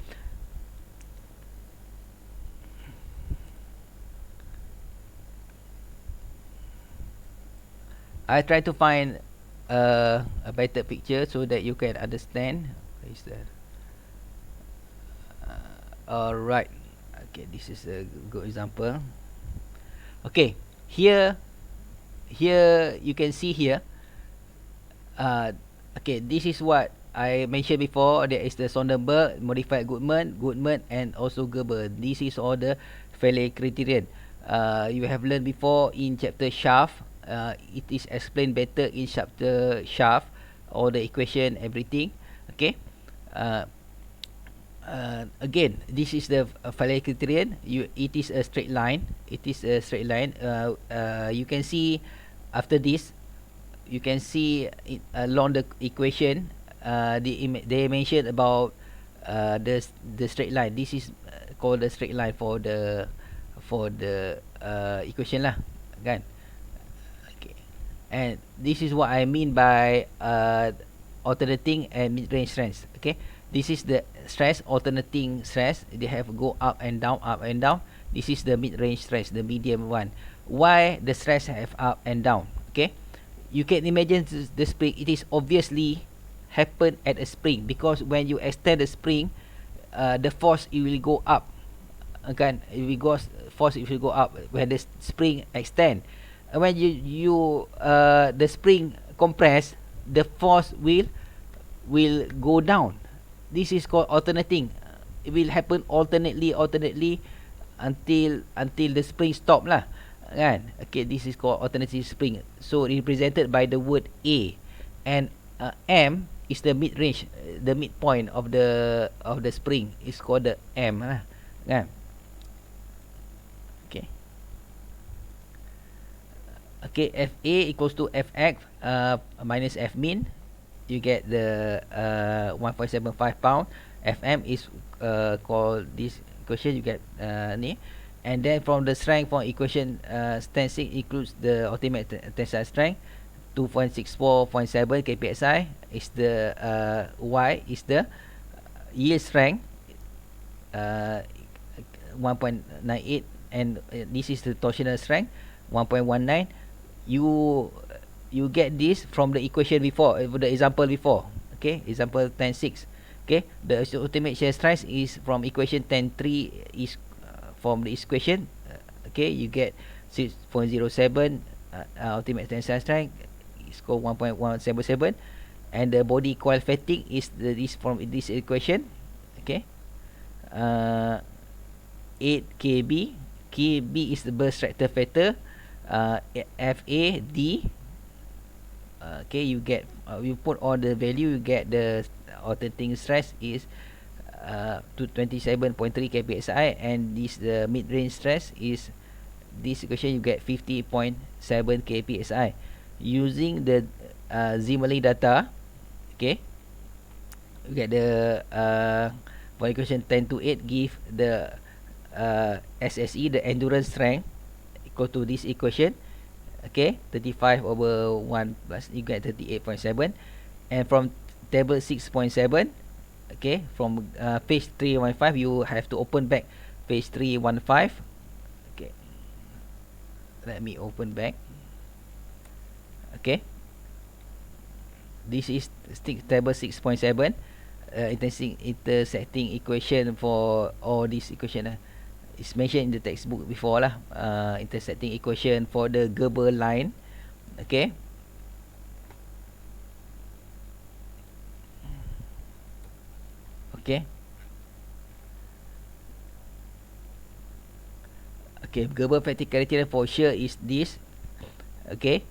I try to find a better picture so that you can understand. Where is that? Alright. Okay, this is a good example. Okay, here you can see here. Okay, this is what I mentioned before. There is the Sonderberg, modified Goodman, and also Gerber. This is all the failure criterion. You have learned before in chapter shaft. It is explained better in chapter shaft, all the equation, everything. Okay. Again, this is the failure criterion. It is a straight line. It is a straight line. You can see after this, you can see it, along the equation, they mentioned about the straight line. This is called the straight line for the equation lah, kan? Okay, and this is what I mean by alternating and mid-range stress. Okay, this is the stress, alternating stress. They have go up and down, up and down. This is the mid-range stress, the medium one. Why the stress have up and down? Okay, you can imagine the spring. It is obviously happen at a spring, because when you extend the spring, the force it will go up. Kan, it will go, force it will go up when the spring extend. When you the spring compress, the force will go down. This is called alternating. It will happen alternately until the spring stop lah, kan? Okay, this is called alternating spring. So represented by the word A, and M is the mid range, the midpoint of the spring is called the M lah, kan? Okay. Okay, FA equals to Fx minus F min. You get the 1.75 pound. Fm is called this equation. You get ni, and then from the strength from equation tensing includes the ultimate tensile strength 2.64.7 kpsi is the Y is the yield strength 1.98, and this is the torsional strength 1.19. You get this from the equation before, the example before. Okay, example 10.6. Okay, the ultimate shear stress is from equation 10.3 is from the equation. Okay, you get 6.07 ultimate tensile strength is called 1.177, and the body coil fatigue is this from this equation. Okay, 8 kb. Kb is the burst reactor factor. FAD. Okay, you get you put all the value, you get the alternating stress is to 27.3 kpsi, and this the mid range stress is this equation. You get 50.7 kpsi using the Zimmerling data. Okay, you get the for equation 10 to 8 give the SSE, the endurance strength, equal to this equation. Okay, 35 over 1 plus, you get 38.7. And from table 6.7, okay, from page 315, you have to open back page 315. Okay, let me open back. Okay, this is table 6.7, intersecting equation for all these equation. It's mentioned in the textbook before lah. Intersecting equation for the Gerber line. Okay. Okay. Okay, Gerber fatigue criterion for shear is this. Okay.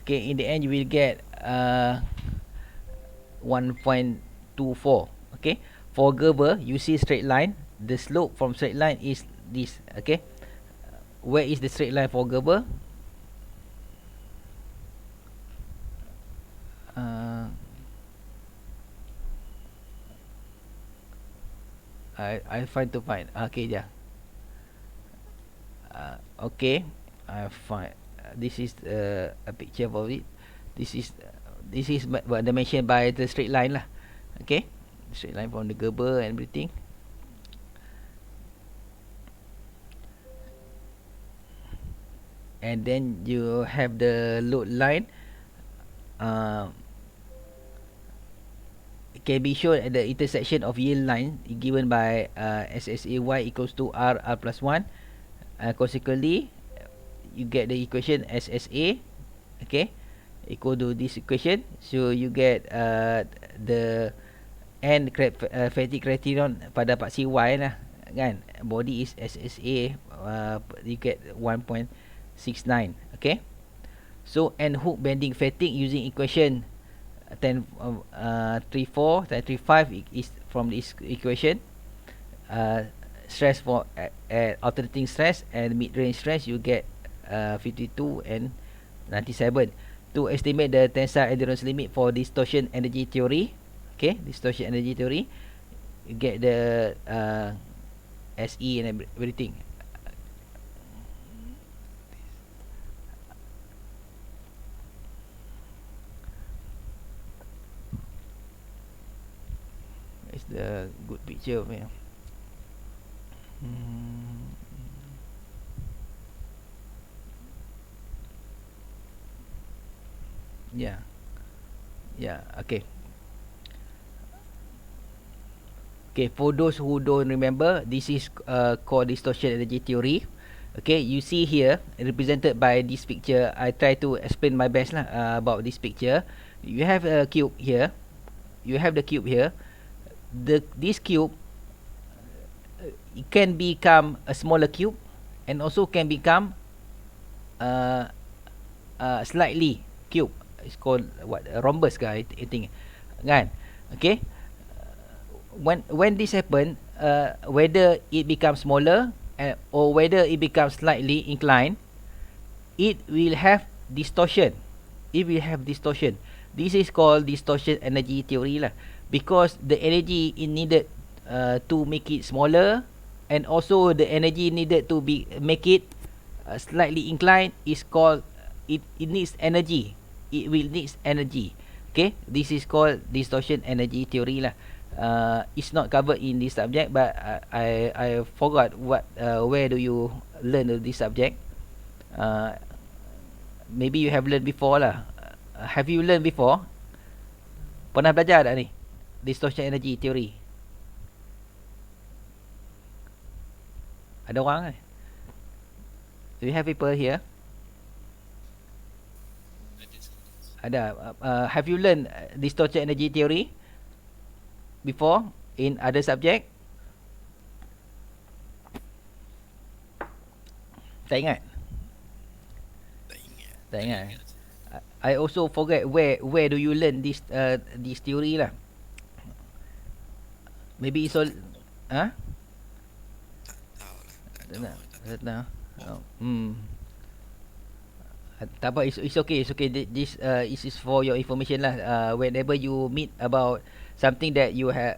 Okay, in the end you will get 1.24. Okay, for Gerber you see straight line. The slope from straight line is this. Okay, where is the straight line for Gerber? I find to find. Okay, yeah. Okay, I find. This is a picture of it. This is dimension by the straight line lah. Okay, straight line from the Gerber and everything. And then you have the load line. Can be shown at the intersection of yield line given by SSAY equals to R plus 1. Consequently, you get the equation SSA, okay, equal to this equation. So you get the end fatigue criterion pada part CY lah, kan. Body is SSA, you get 1.69, okay. So end hook bending fatigue using equation 10.34 10.35 is from this equation. Stress for at alternating stress and mid-range stress, you get 52 and 97 to estimate the tensile endurance limit for distortion energy theory. Okay, distortion energy theory, you get the SE and everything. It's the good picture of it. Yeah, yeah, okay. Okay, for those who don't remember, this is called distortion energy theory. Okay, you see here represented by this picture. I try to explain my best lah about this picture. You have a cube here. You have the cube here. This cube, it can become a smaller cube and also can become slightly cube. It's called what, a rhombus guy, I think, kan. Okay, when this happen, whether it becomes smaller or whether it becomes slightly inclined, it will have distortion. This is called distortion energy theory lah, because the energy is needed to make it smaller, and also the energy needed to make it slightly inclined is called it needs energy. It will needs energy. Okay, this is called distortion energy theory lah. It's not covered in this subject, but I forgot what where do you learn this subject. Maybe you have learned before lah. Have you learned before? Pernah belajar tak ni distortion energy theory? Ada orang kan? Do you have people here? Ada. Have you learned distortion energy theory before in other subject? Tak ingat? Tak ingat. I also forget where do you learn this theory lah. Maybe it's all tak tahu. Tak apa, it's okay. This is for your information lah. Whenever you meet about something that you have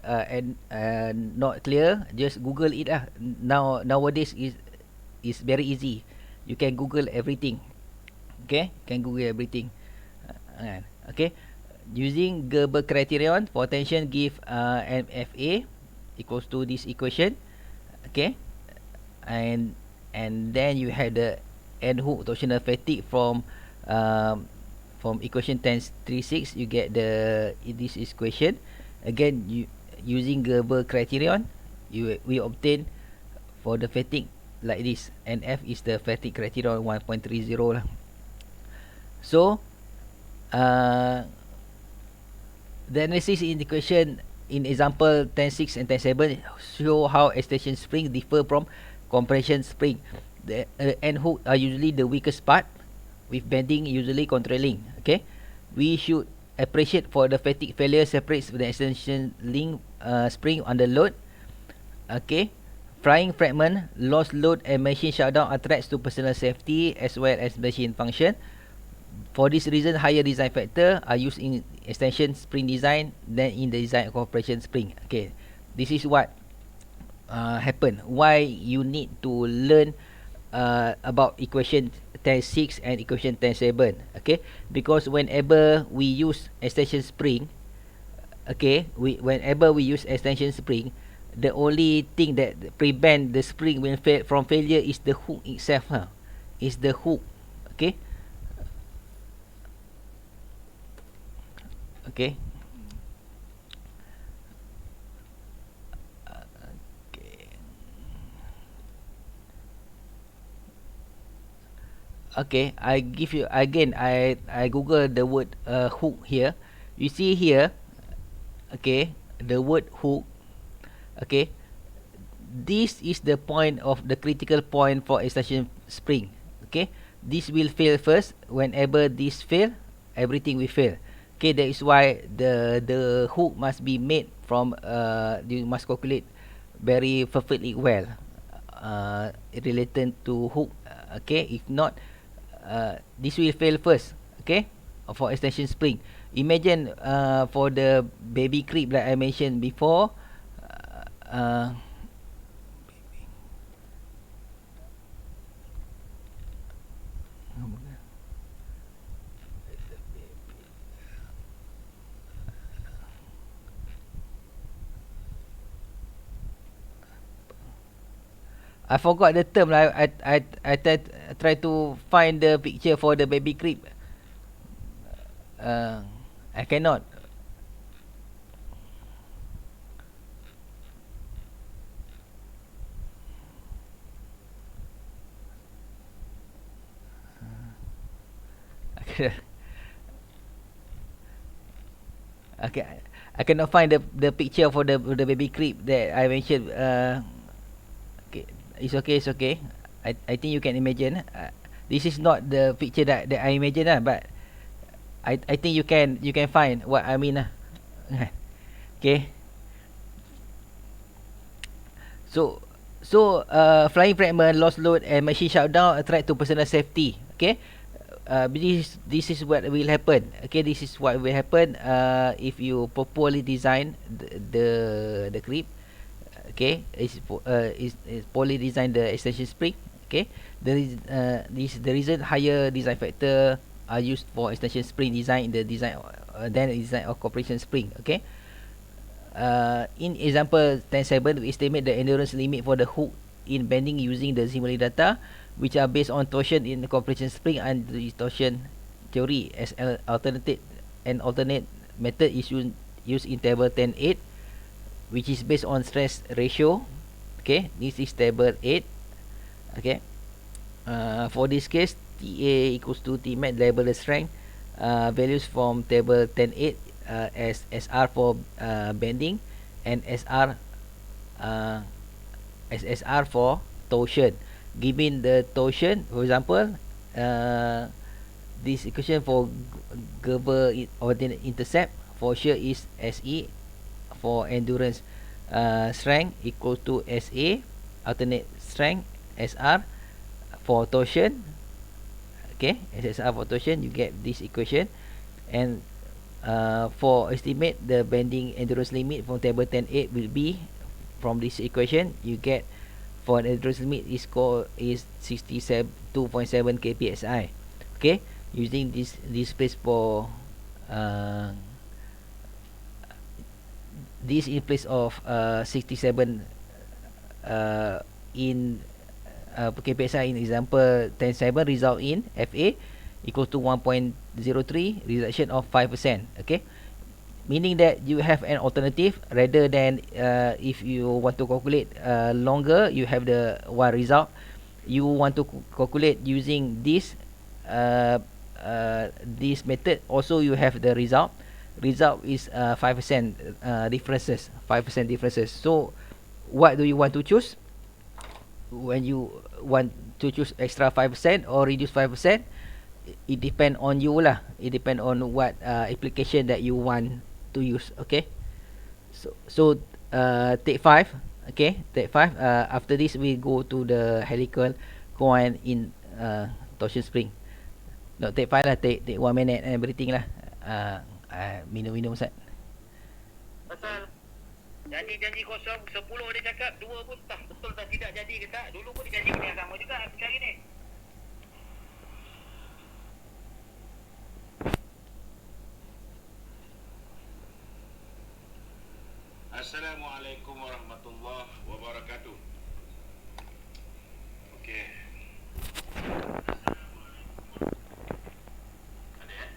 not clear, just Google it lah. Nowadays is very easy. You can Google everything. Okay, can Google everything. Okay, using Gerber criterion for tension give MFA equals to this equation. Okay, and then you have the end hook torsional fatigue from equation 10.36. You get this equation. Again, using Gerber criterion, we obtain for the fatigue like this. NF is the fatigue criterion 1.30 lah. So the analysis in the equation in example 10.6 and 10.7 show how extension springs differ from compression spring. The end hook are usually the weakest part, with bending usually controlling. Okay, we should appreciate for the fatigue failure separates the extension link spring under load. Okay, flying fragment, lost load and machine shutdown are threats to personal safety as well as machine function. For this reason, higher design factor are used in extension spring design than in the design of compression spring. Okay, this is what happen. Why you need to learn about equation 10.6 and equation 10.7. Okay, because whenever we use extension spring, okay, whenever we use extension spring, the only thing that prevent the spring when from failure is the hook itself. Is the hook. Okay. Okay. Okay, I give you again. I Google the word hook here. You see here. Okay, the word hook. Okay, this is the point of the critical point for extension spring. Okay, this will fail first. Whenever this fail, everything will fail. Okay, that is why the hook must be made from you must calculate very perfectly well related to hook. Okay, if not this will fail first. Okay, for extension spring. Imagine for the baby crib like I mentioned before. uh, I forgot the term lah. I try to find the picture for the baby crib. I cannot. Okay, I cannot find the picture for the baby crib that I mentioned. Okay, it's okay. It's okay. I think you can imagine. This is not the picture that I imagine lah, but I think you can find what I mean lah. Okay. So flying fragment, lost load and machine shutdown a threat to personal safety. Okay. This is what will happen. Okay, this is what will happen if you properly design the crib. Okay, is poorly design the extension spring. Okay, this the reason higher design factor are used for extension spring design in the design than the design of compression spring. Okay. In example 10.7, we estimate the endurance limit for the hook in bending using the simulated data, which are based on torsion in the compression spring and the distortion theory. As an alternate method is used in table 10.8, which is based on stress ratio. Okay, this is table 8. Okay, for this case, TA equals to Tmat label the strength values from table 10.8 as SR for bending and SR as SR for torsion. Given the torsion, for example, this equation for Gerber ordinate intercept for shear is SE, for endurance strength equal to SA, alternate strength SR for torsion. Okay, SSR for torsion, you get this equation. And for estimate the bending endurance limit from table 10.8 will be from this equation. You get for an endurance limit is 2.7 kpsi. Okay, using this place for this in place of 67 in kpsi in example 10.7 result in FA equal to 1.03, reduction of 5%. Okay, meaning that you have an alternative rather than if you want to calculate longer, you have the one result. You want to calculate using this this method, also you have the result. Result is 5% differences. 5% differences. So what do you want to choose? when you want to choose extra 5% or reduce 5%, it depend on you lah. It depend on what application that you want to use. Okay. So take 5. Okay, take 5. After this we go to the helical coil in torsion spring. No, take 5 lah. Take 1 minute and everything lah. Minum-minum Ustaz. Pasal janji kosong 10 dia cakap, 2 pun tak betul tak tidak jadi ke tak. Dulu pun dia janji benda yang sama juga sekali ni. Assalamualaikum warahmatullahi wabarakatuh. Okey. Ada ya?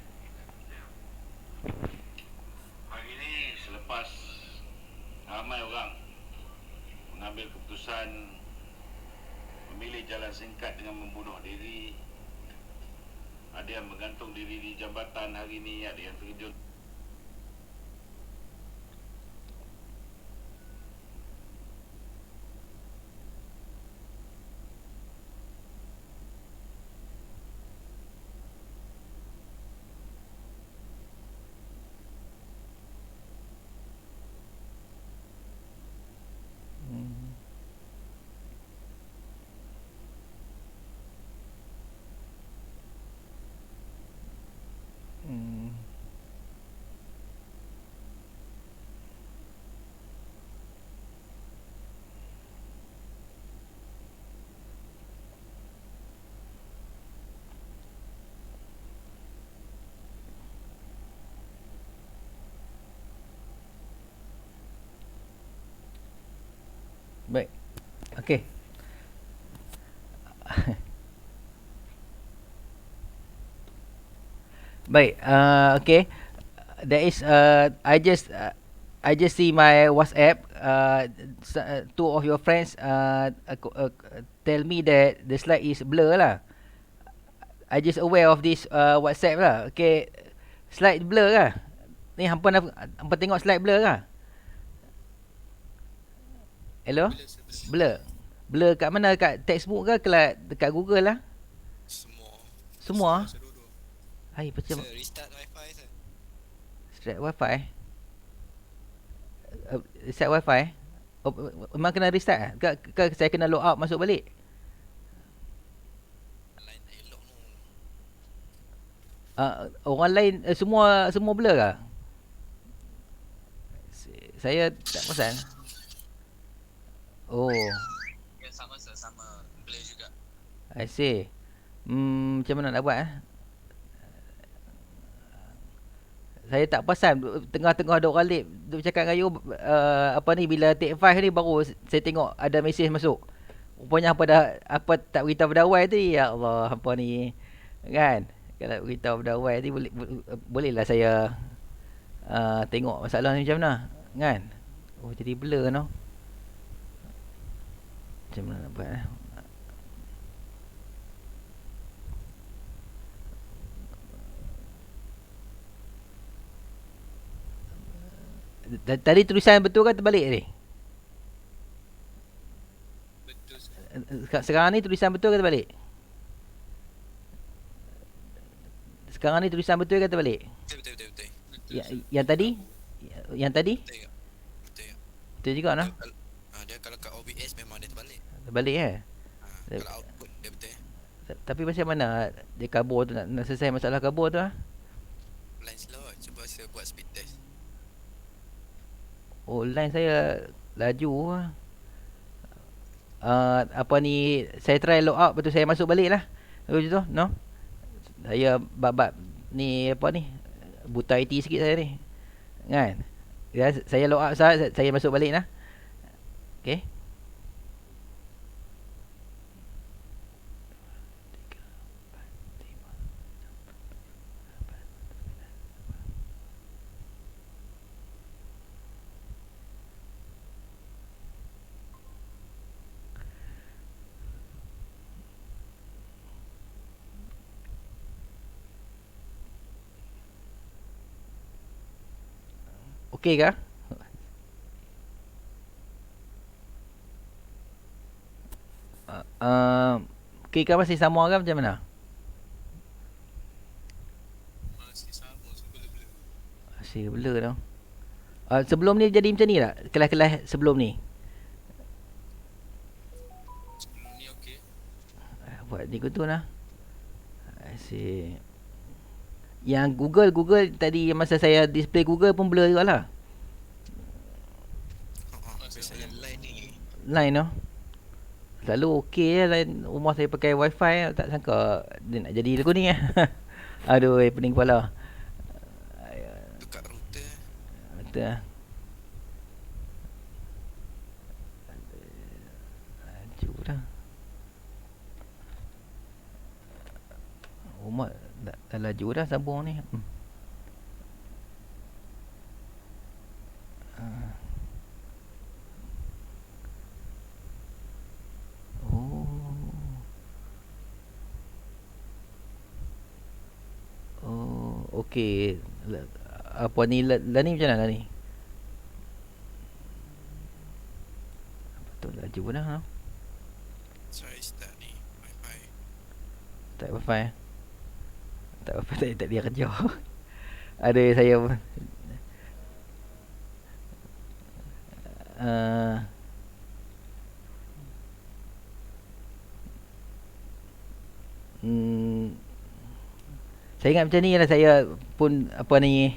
Hari ini selepas ramai orang mengambil keputusan memilih jalan singkat dengan membunuh diri, ada yang menggantung diri di jambatan hari ini, ada yang terjun. Baik. Okay. Baik. Okay. There is I just see my WhatsApp. Two of your friends tell me that the slide is blur lah. I just aware of this WhatsApp lah. Okay. Slide blur lah. Ni hampa tengok slide blur lah. Hello? Blur. Blur kat mana? Kat textbook ke dekat Google lah? Semua? Hai, macam restart wifi sir. Restart wifi? Restart wifi? Oh, memang kena restart ke saya kena log out masuk balik? Line tak elok tu. Orang lain semua blur ke? Saya tak perasan. Oh, Ya sama sir, sama blur juga. I see. Macam mana nak buat Saya tak perasan. Tengah-tengah ada orang lip duk cakap dengan you, apa ni, bila take 5 ni baru saya tengok ada mesej masuk. Rupanya apa tak beritahu pedawai tadi. Ya Allah, apa ni kan. Kalau beritahu pedawai tadi bolehlah saya tengok masalah ni macam mana kan. Oh, jadi blur no. Macam mana nak buat Tadi tulisan betul kan terbalik ni? Betul sir. Sekarang ni tulisan betul ke terbalik? Sekarang ni tulisan betul ke terbalik? Betul. Yang tadi? Yang tadi? Betul juga. Betul juga. Betul juga nah. Dia kalau kat OBS memang dia terbalik. Terbalik Kalau output dia betul. Tapi macam mana dia kabur tu, nak selesai masalah kabur tu Line slow, cuba saya buat speed test. Oh, line saya laju apa ni, saya try log out, betul saya masuk balik lah. Macam tu, no? Saya bab ni, apa ni, buta IT sikit saya ni kan. Ya, saya log out, saya masuk balik lah. Okay. Okey ke? Kira masih sama ke macam mana? Masih sama, so blur-blur. Masih blur tau. Sebelum ni jadi macam ni tak? Kelas-kelas sebelum ni? Sebelum ni okey. Buat ni tu lah. Asyik. Yang Google tadi masa saya display Google pun blur juga lah. Biasanya line ni. Line tu. Selalu okey je line rumah saya pakai wifi. Tak sangka dia nak jadi lagu ni. Aduh, pening kepala. Tukar router. Betul lah. Laju dah. Rumah dah laju dah sambung ni. Okey. Apa ni lah ni macam mana lah ni? Betul laju dah. Saya start ni Wi-Fi. Tak wifi. Tak wifi tak dia kerja. Ada saya saya ingat macam ni lah, saya pun apa ni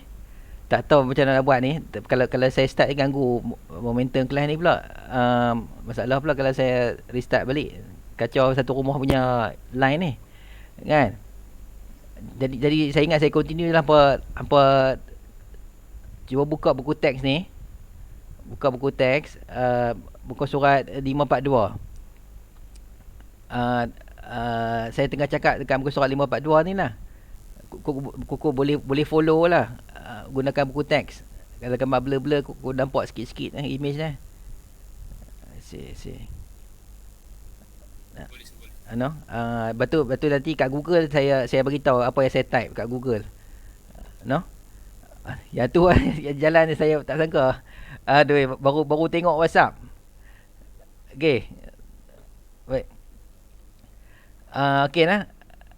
tak tahu macam mana nak buat ni. Kalau saya start ganggu momentum kelas ni pula. Masalah pula kalau saya restart balik, kacau satu rumah punya line ni. Kan? Jadi saya ingat saya continue lah apa cuba buka buku teks ni. Buka buku teks, buka surat 542. Saya tengah cakap dekat muka surat 542 ni lah. Kuku boleh follow lah. Gunakan buku teks. Kalau gambar blur-blur kuku nampak sikit-sikit image dah. Si. Boleh. Betul nanti kat Google saya beritahu apa yang saya type kat Google. Yang tu lah yang jalan ni saya tak sangka. Aduh, baru tengok WhatsApp. Okey. Baik. Okey lah.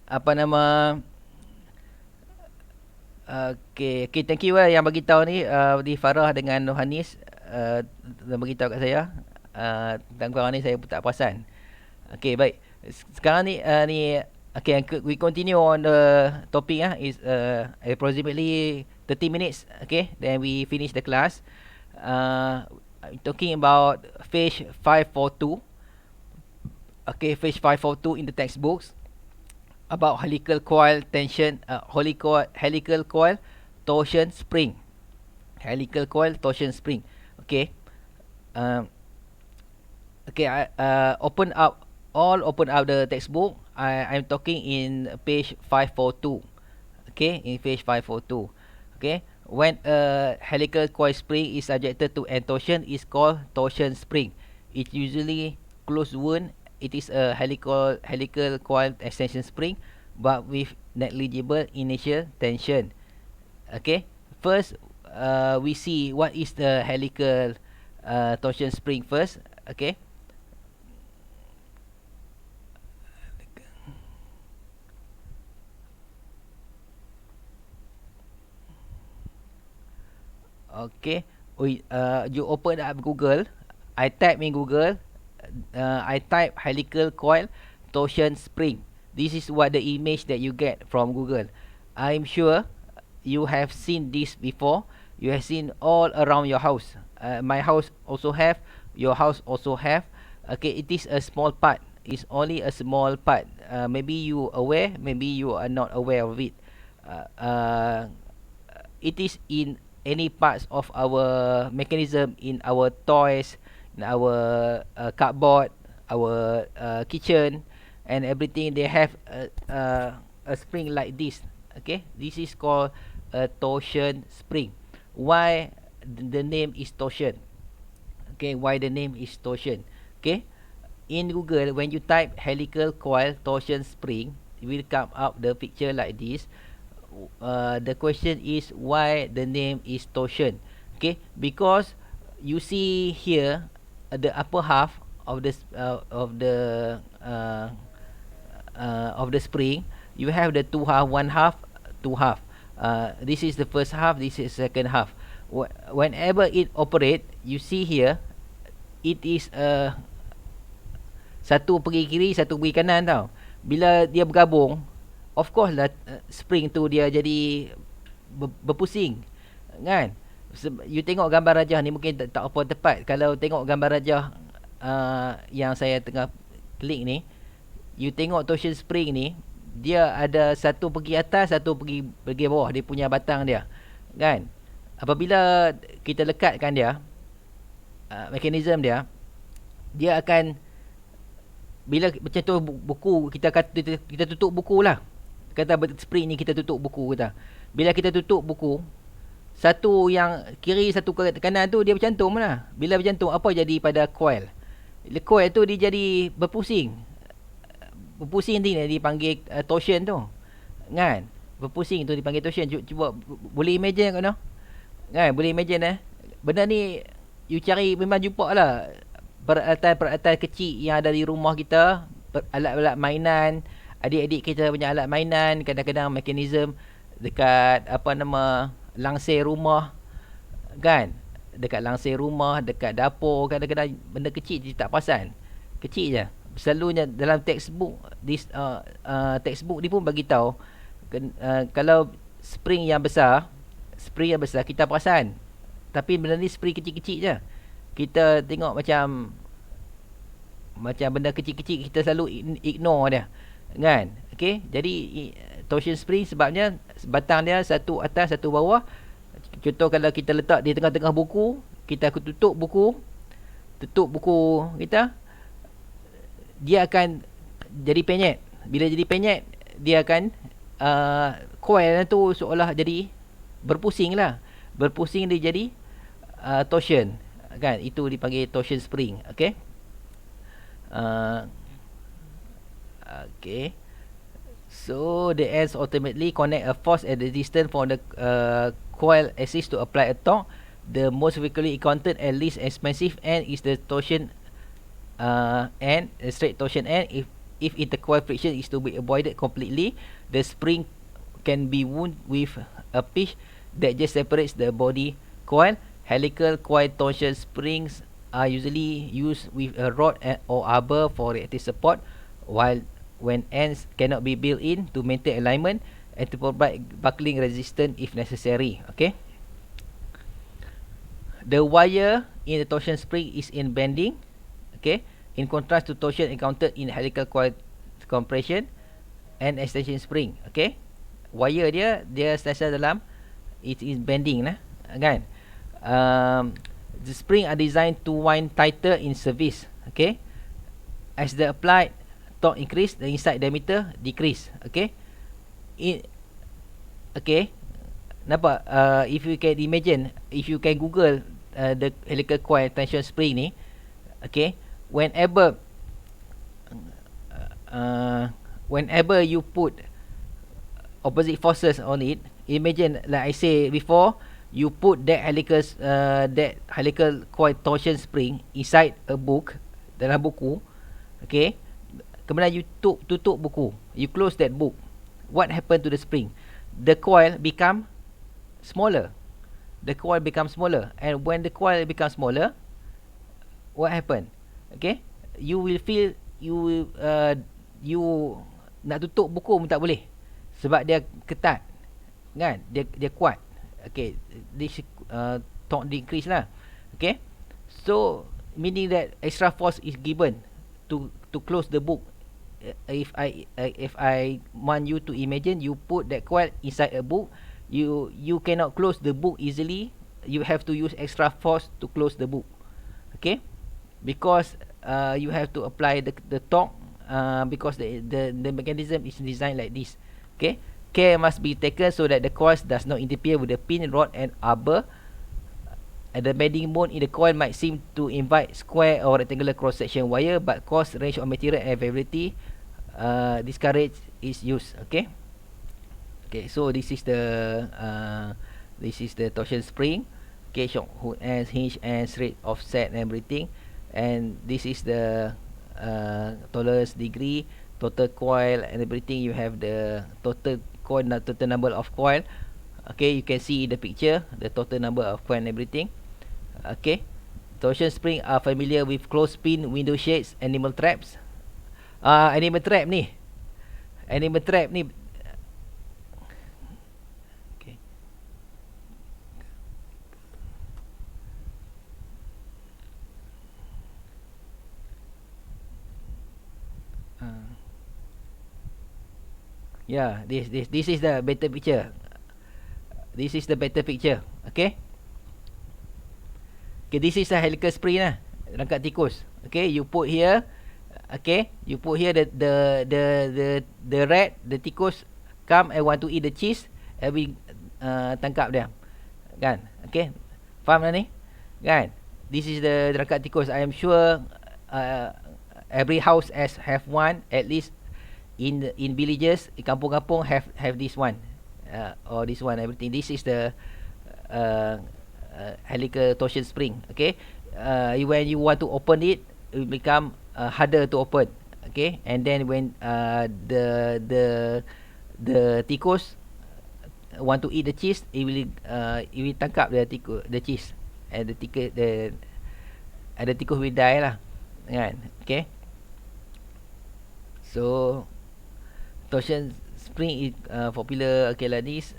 Apa nama? Okay, thank you lah yang bagi tahu ni di Farah dengan Nohanis dan bagi tahu kat saya. Tentang korang ni saya pun tak perasan. Okay, baik. Sekarang ni okay, we continue on the topic is approximately 30 minutes. Okay, then we finish the class. Talking about phase 542. Okay, phase 542 in the textbooks. About helical coil tension, helical coil torsion spring. Helical coil torsion spring. Okay. Okay, I open up the textbook. I'm talking in page 542. Okay, in page 542. Okay, when a helical coil spring is subjected to end torsion is called torsion spring. It usually closed wound. It is a helical coil extension spring, but with negligible initial tension. Okay. First, we see what is the helical torsion spring first. Okay. Okay. You open up Google. I type in Google. I type helical coil torsion spring. This is what the image that you get from Google. I'm sure you have seen this before. You have seen all around your house. My house also have. Your house also have. Okay, it is a small part. It's only a small part. Maybe you aware. Maybe you are not aware of it. It is in any parts of our mechanism, in our toys, in our cupboard, our kitchen, and everything. They have a spring like this. Okay, this is called a torsion spring. Why the name is torsion? Okay, why the name is torsion? Okay, in Google, when you type helical coil torsion spring, it will come up the picture like this. The question is why the name is torsion? Okay, because you see here the upper half of the of the spring, you have the two half, one half, two half. This is the first half, this is second half. Whenever it operate, you see here, it is satu pergi kiri, satu pergi kanan tau. Bila dia bergabung, of course lah spring tu dia jadi berpusing, kan? You tengok gambar rajah ni mungkin tak apa tepat. Kalau tengok gambar rajah yang saya tengah klik ni, you tengok torsion spring ni, dia ada satu pergi atas, satu pergi bawah, dia punya batang dia, kan? Apabila kita lekatkan dia, mekanisme dia, dia akan, bila macam tu buku, kita tutup buku lah, kata spring ni kita tutup buku kata. Bila kita tutup buku, satu yang kiri, satu kanan tu dia bercantum lah. Bila bercantum, apa jadi pada coil? Coil tu dia jadi berpusing. Berpusing ni dipanggil torsion tu, kan? Berpusing tu dipanggil torsion. Cuba boleh imagine kan? Kan? Boleh imagine benda ni you cari memang jumpa lah. Peralatan-peralatan kecil yang ada di rumah kita, alat-alat mainan, adik-adik kita punya alat mainan, kadang-kadang mekanisme dekat langsir rumah, kan? Dekat langsir rumah, dekat dapur, kadang-kadang benda kecil dia tak perasan. Kecil je. Selalunya dalam textbook, textbook ni pun bagi tahu kalau spring yang besar kita perasan. Tapi benda ni spring kecil-kecil je. Kita tengok macam benda kecil-kecil, kita selalu ignore dia, kan? Okey, jadi torsion spring sebabnya batang dia satu atas, satu bawah. Contoh kalau kita letak di tengah-tengah buku, kita tutup buku kita, dia akan jadi penyet. Bila jadi penyet, dia akan coil tu seolah jadi berpusing lah. Berpusing dia jadi torsion, kan? Itu dipanggil torsion spring. Okey. Okay. So the ends ultimately connect a force at the distance from the coil axis to apply a torque. The most frequently encountered and least expensive end is the torsion end, the straight torsion end. If intercoil friction is to be avoided completely, the spring can be wound with a pitch that just separates the body coil. Helical coil torsion springs are usually used with a rod or arbor for reactive support, while when ends cannot be built in to maintain alignment and to provide buckling resistance if necessary. Okay. The wire in the torsion spring is in bending. Okay. In contrast to torsion encountered in helical coil compression and extension spring. Okay. Wire dia sentiasa dalam, it is bending lah, kan? The spring are designed to wind tighter in service. Okay. As the applied torque increase, the inside diameter decrease. Okay. Okay. Nampak? If you can imagine, if you can Google the helical coil tension spring ni, okay, whenever you put opposite forces on it, imagine like I say before, you put that helical coil torsion spring inside a book, dalam buku, okay, kemudian you tutup buku, you close that book, what happened to the spring? The coil become smaller. And when the coil becomes smaller, what happen? Okay, you will feel you nak tutup buku pun tak boleh sebab dia ketat, kan? Dia kuat. Okay, this torque decrease lah. Okay, so meaning that extra force is given to close the book. If I want you to imagine, you put that coil inside a book, you cannot close the book easily. You have to use extra force to close the book. Okay, because you have to apply the torque, because the mechanism is designed like this. Okay, care must be taken so that the coil does not interfere with the pin, rod and arbor. And the bending mode in the coil might seem to invite square or rectangular cross-section wire, but cost, range of material and variability discourage its use. Okay. Okay, so this is the torsion spring. Okay, shock hook ends, hinge ends, rate offset and everything. And this is the tolerance degree. total coil and everything. You have the total coil, total number of coil. Okay, you can see in the picture the total number of coil and everything. Okay, torsion spring are familiar with clothespin, window shades, animal traps. Animal trap ni, animal trap ni. Okay. Yeah, this is the better picture. This is the better picture. Okay. Okay, this is a helical spring lah, rangka tikus. Okay, you put here. Okay, you put here the rat, the tikus come and want to eat the cheese, and we tangkap dia, kan? Okay, faham lah ni, kan? This is the rangka tikus. I am sure every house have one at least in villages, in kampung-kampung have this one, or this one, everything. This is the helical torsion spring. Okay, when you want to open it, it will become harder to open. Okay, and then when the tikus want to eat the cheese, it will tangkap the cheese, and the tikus will die lah, kan? Okay, so torsion spring is popular. Okay, like this,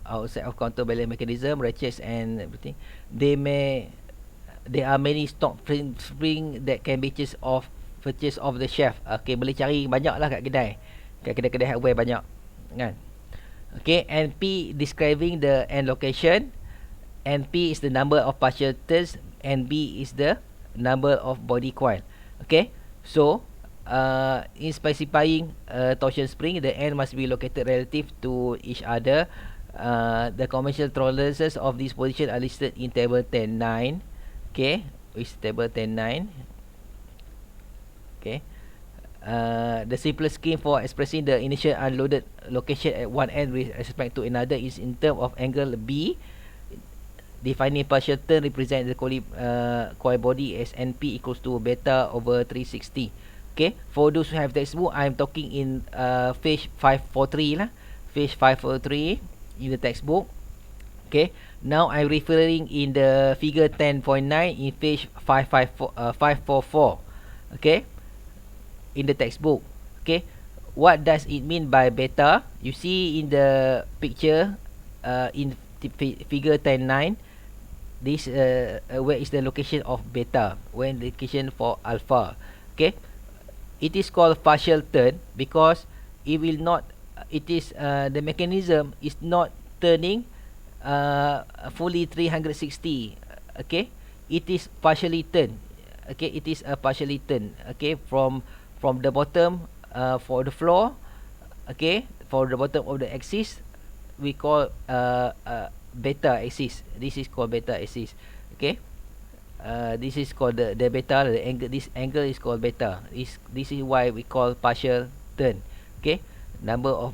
outside of counterbalance mechanism, ratchets and everything. There are many stock spring that can be purchase off the shelf. Okay, boleh cari banyak lah kat kedai. Kat kedai-kedai hardware banyak, kan? Okay, NP describing the end location. NP is the number of partial turns. NB is the number of body coil. Okay, so in specifying torsion spring, the end must be located relative to each other. The conventional tolerances of this position are listed in table 10.9. Okay, which table 10.9. Okay, the simplest scheme for expressing the initial unloaded location at one end with respect to another is in terms of angle B. Defining partial turn represent the coil body as NP equals to beta over 360. Okay, for those who have textbook, I am talking in page 543 lah, page 543 in the textbook. Okay, now I'm referring in the figure 10.9 in page 544. Okay, in the textbook. Okay, what does it mean by beta? You see in the picture in figure 10.9, this where is the location of beta, where the location for alpha. Okay, it is called partial turn because it will not, it is the mechanism is not turning fully 360. Okay, it is partially turn. Okay, it is a partially turn. Okay, from the bottom for the floor. Okay, for the bottom of the axis we call beta axis. This is called beta axis. Okay, this is called the beta, the angle, this angle is called beta. This is why we call partial turn. Okay, number of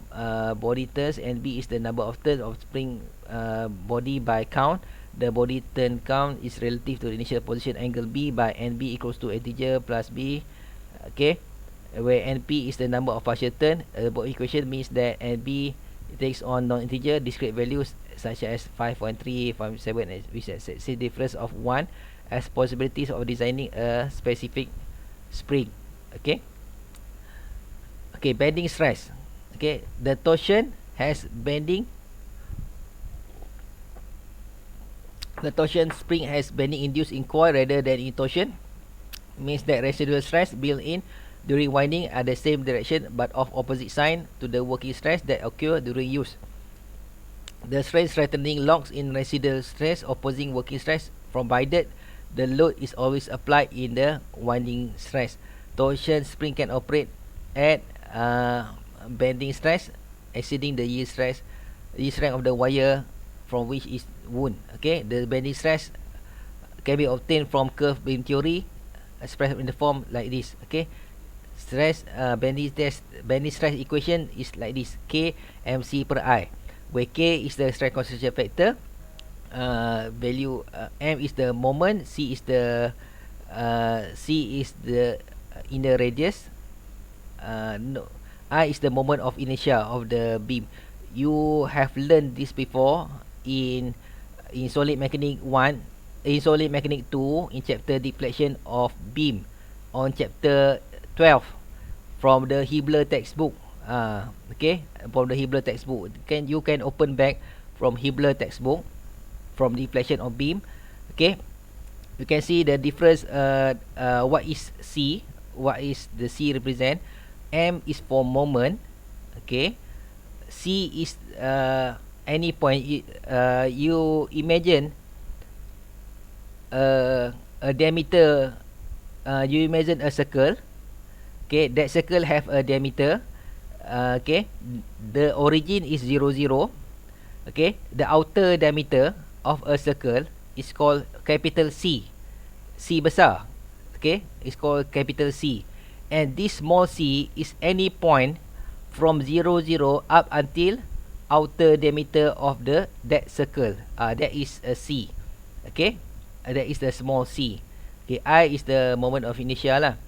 body turns, and B is the number of turns of spring body by count. The body turn count is relative to the initial position angle B by NB equals to integer plus B. Okay, where NP is the number of partial turn. Both equation means that NB takes on non-integer discrete values such as 5.3, 5.7, which has a difference of 1 as possibilities of designing a specific spring. Okay. Okay, bending stress. Okay, the torsion has bending. The torsion spring has bending induced in coil rather than in torsion. Means that residual stress built in during winding are the same direction but of opposite sign to the working stress that occur during use. The stress threatening locks in residual stress opposing working stress, provided the load is always applied in the winding stress. Torsion spring can operate at bending stress exceeding the yield strength of the wire from which is wound. Okay, the bending stress can be obtained from curved beam theory, expressed in the form like this. Okay, bending stress equation is like this: K MC per I, where K is the stress concentration factor, value M is the moment, C is the inner radius, no, I is the moment of inertia of the beam. You have learned this before in solid mechanic 1, in solid mechanic 2, in chapter deflection of beam, on chapter 12 from the Hibler textbook. Okay, from the Hibler textbook. You can open back from Hibler textbook from deflection of beam. Okay, you can see the difference. What is C? What is the C represent? M is for moment. Okay, C is any point. You imagine a diameter. You imagine a circle. Okay, that circle have a diameter. Okay, the origin is 0, 0. Okay, the outer diameter of a circle is called capital C. C besar. Okay, it's called capital C. And this small c is any point from 0, 0 up until outer diameter of that circle. That is a C. Okay, that is the small c. Okay, I is the moment of inertia lah.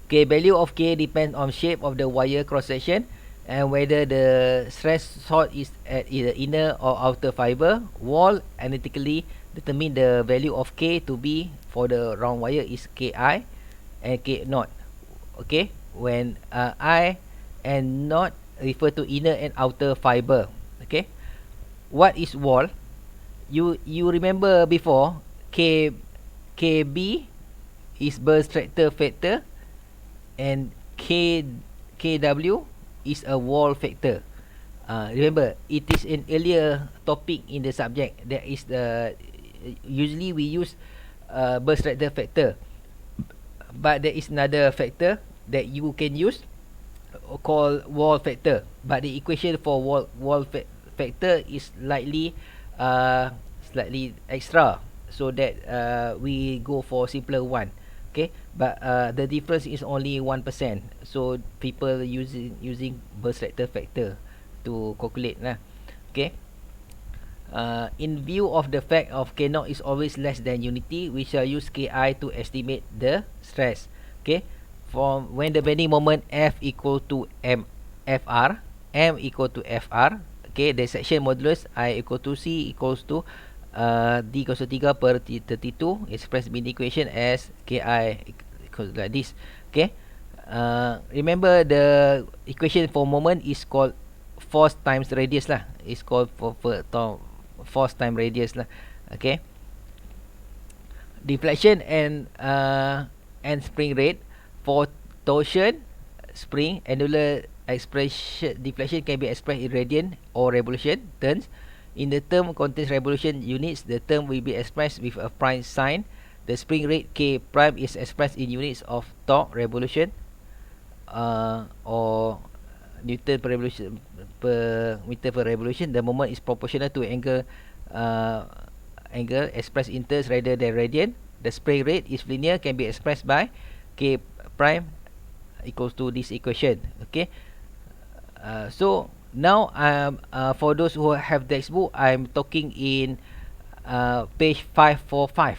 Okay, value of K depends on shape of the wire cross section and whether the stress source is at either inner or outer fiber. Wall analytically determine the value of K to be for the round wire is Ki and K naught. Okay, when I and naught refer to inner and outer fiber. Okay, what is wall? You remember before KB is burst factor and KW is a wall factor. Remember, it is an earlier topic in the subject. That is the usually we use burst factor, but there is another factor that you can use called wall factor. But the equation for wall factor is slightly extra, so that we go for simpler one. Okay, but the difference is only 1%. So people using burst factor to calculate lah. Okay. In view of the fact of K naught is always less than unity, we shall use Ki to estimate the stress. Okay. From when the bending moment F equal to Fr, M equal to Fr. Okay, the section modulus I equal to C equals to D equals to 3 per 32, express in equation as Ki equals like this. Okay, remember the equation for moment is called force times radius lah. It's called for force times radius lah. Okay, deflection and spring rate for torsion spring annular expression. Deflection can be expressed in radian or revolution turns. In the term contains revolution units, the term will be expressed with a prime sign. The spring rate K prime is expressed in units of torque revolution or Newton per revolution per meter per revolution. The moment is proportional to angle expressed in terms rather than radian. The spring rate is linear, can be expressed by K prime equals to this equation. Okay, so now for those who have textbook, I'm talking in page 545.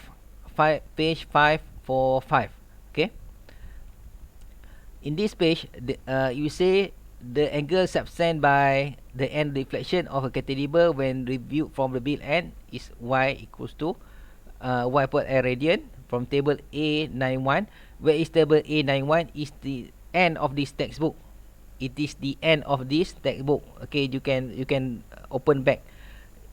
Page 545. Okay. In this page, you say the angle subtended by the end deflection of a cantilever when reviewed from the beam end is y equals to y per r radian from table A91. Where is table A91 is the end of this textbook. It is the end of this textbook. Okay, you can open back.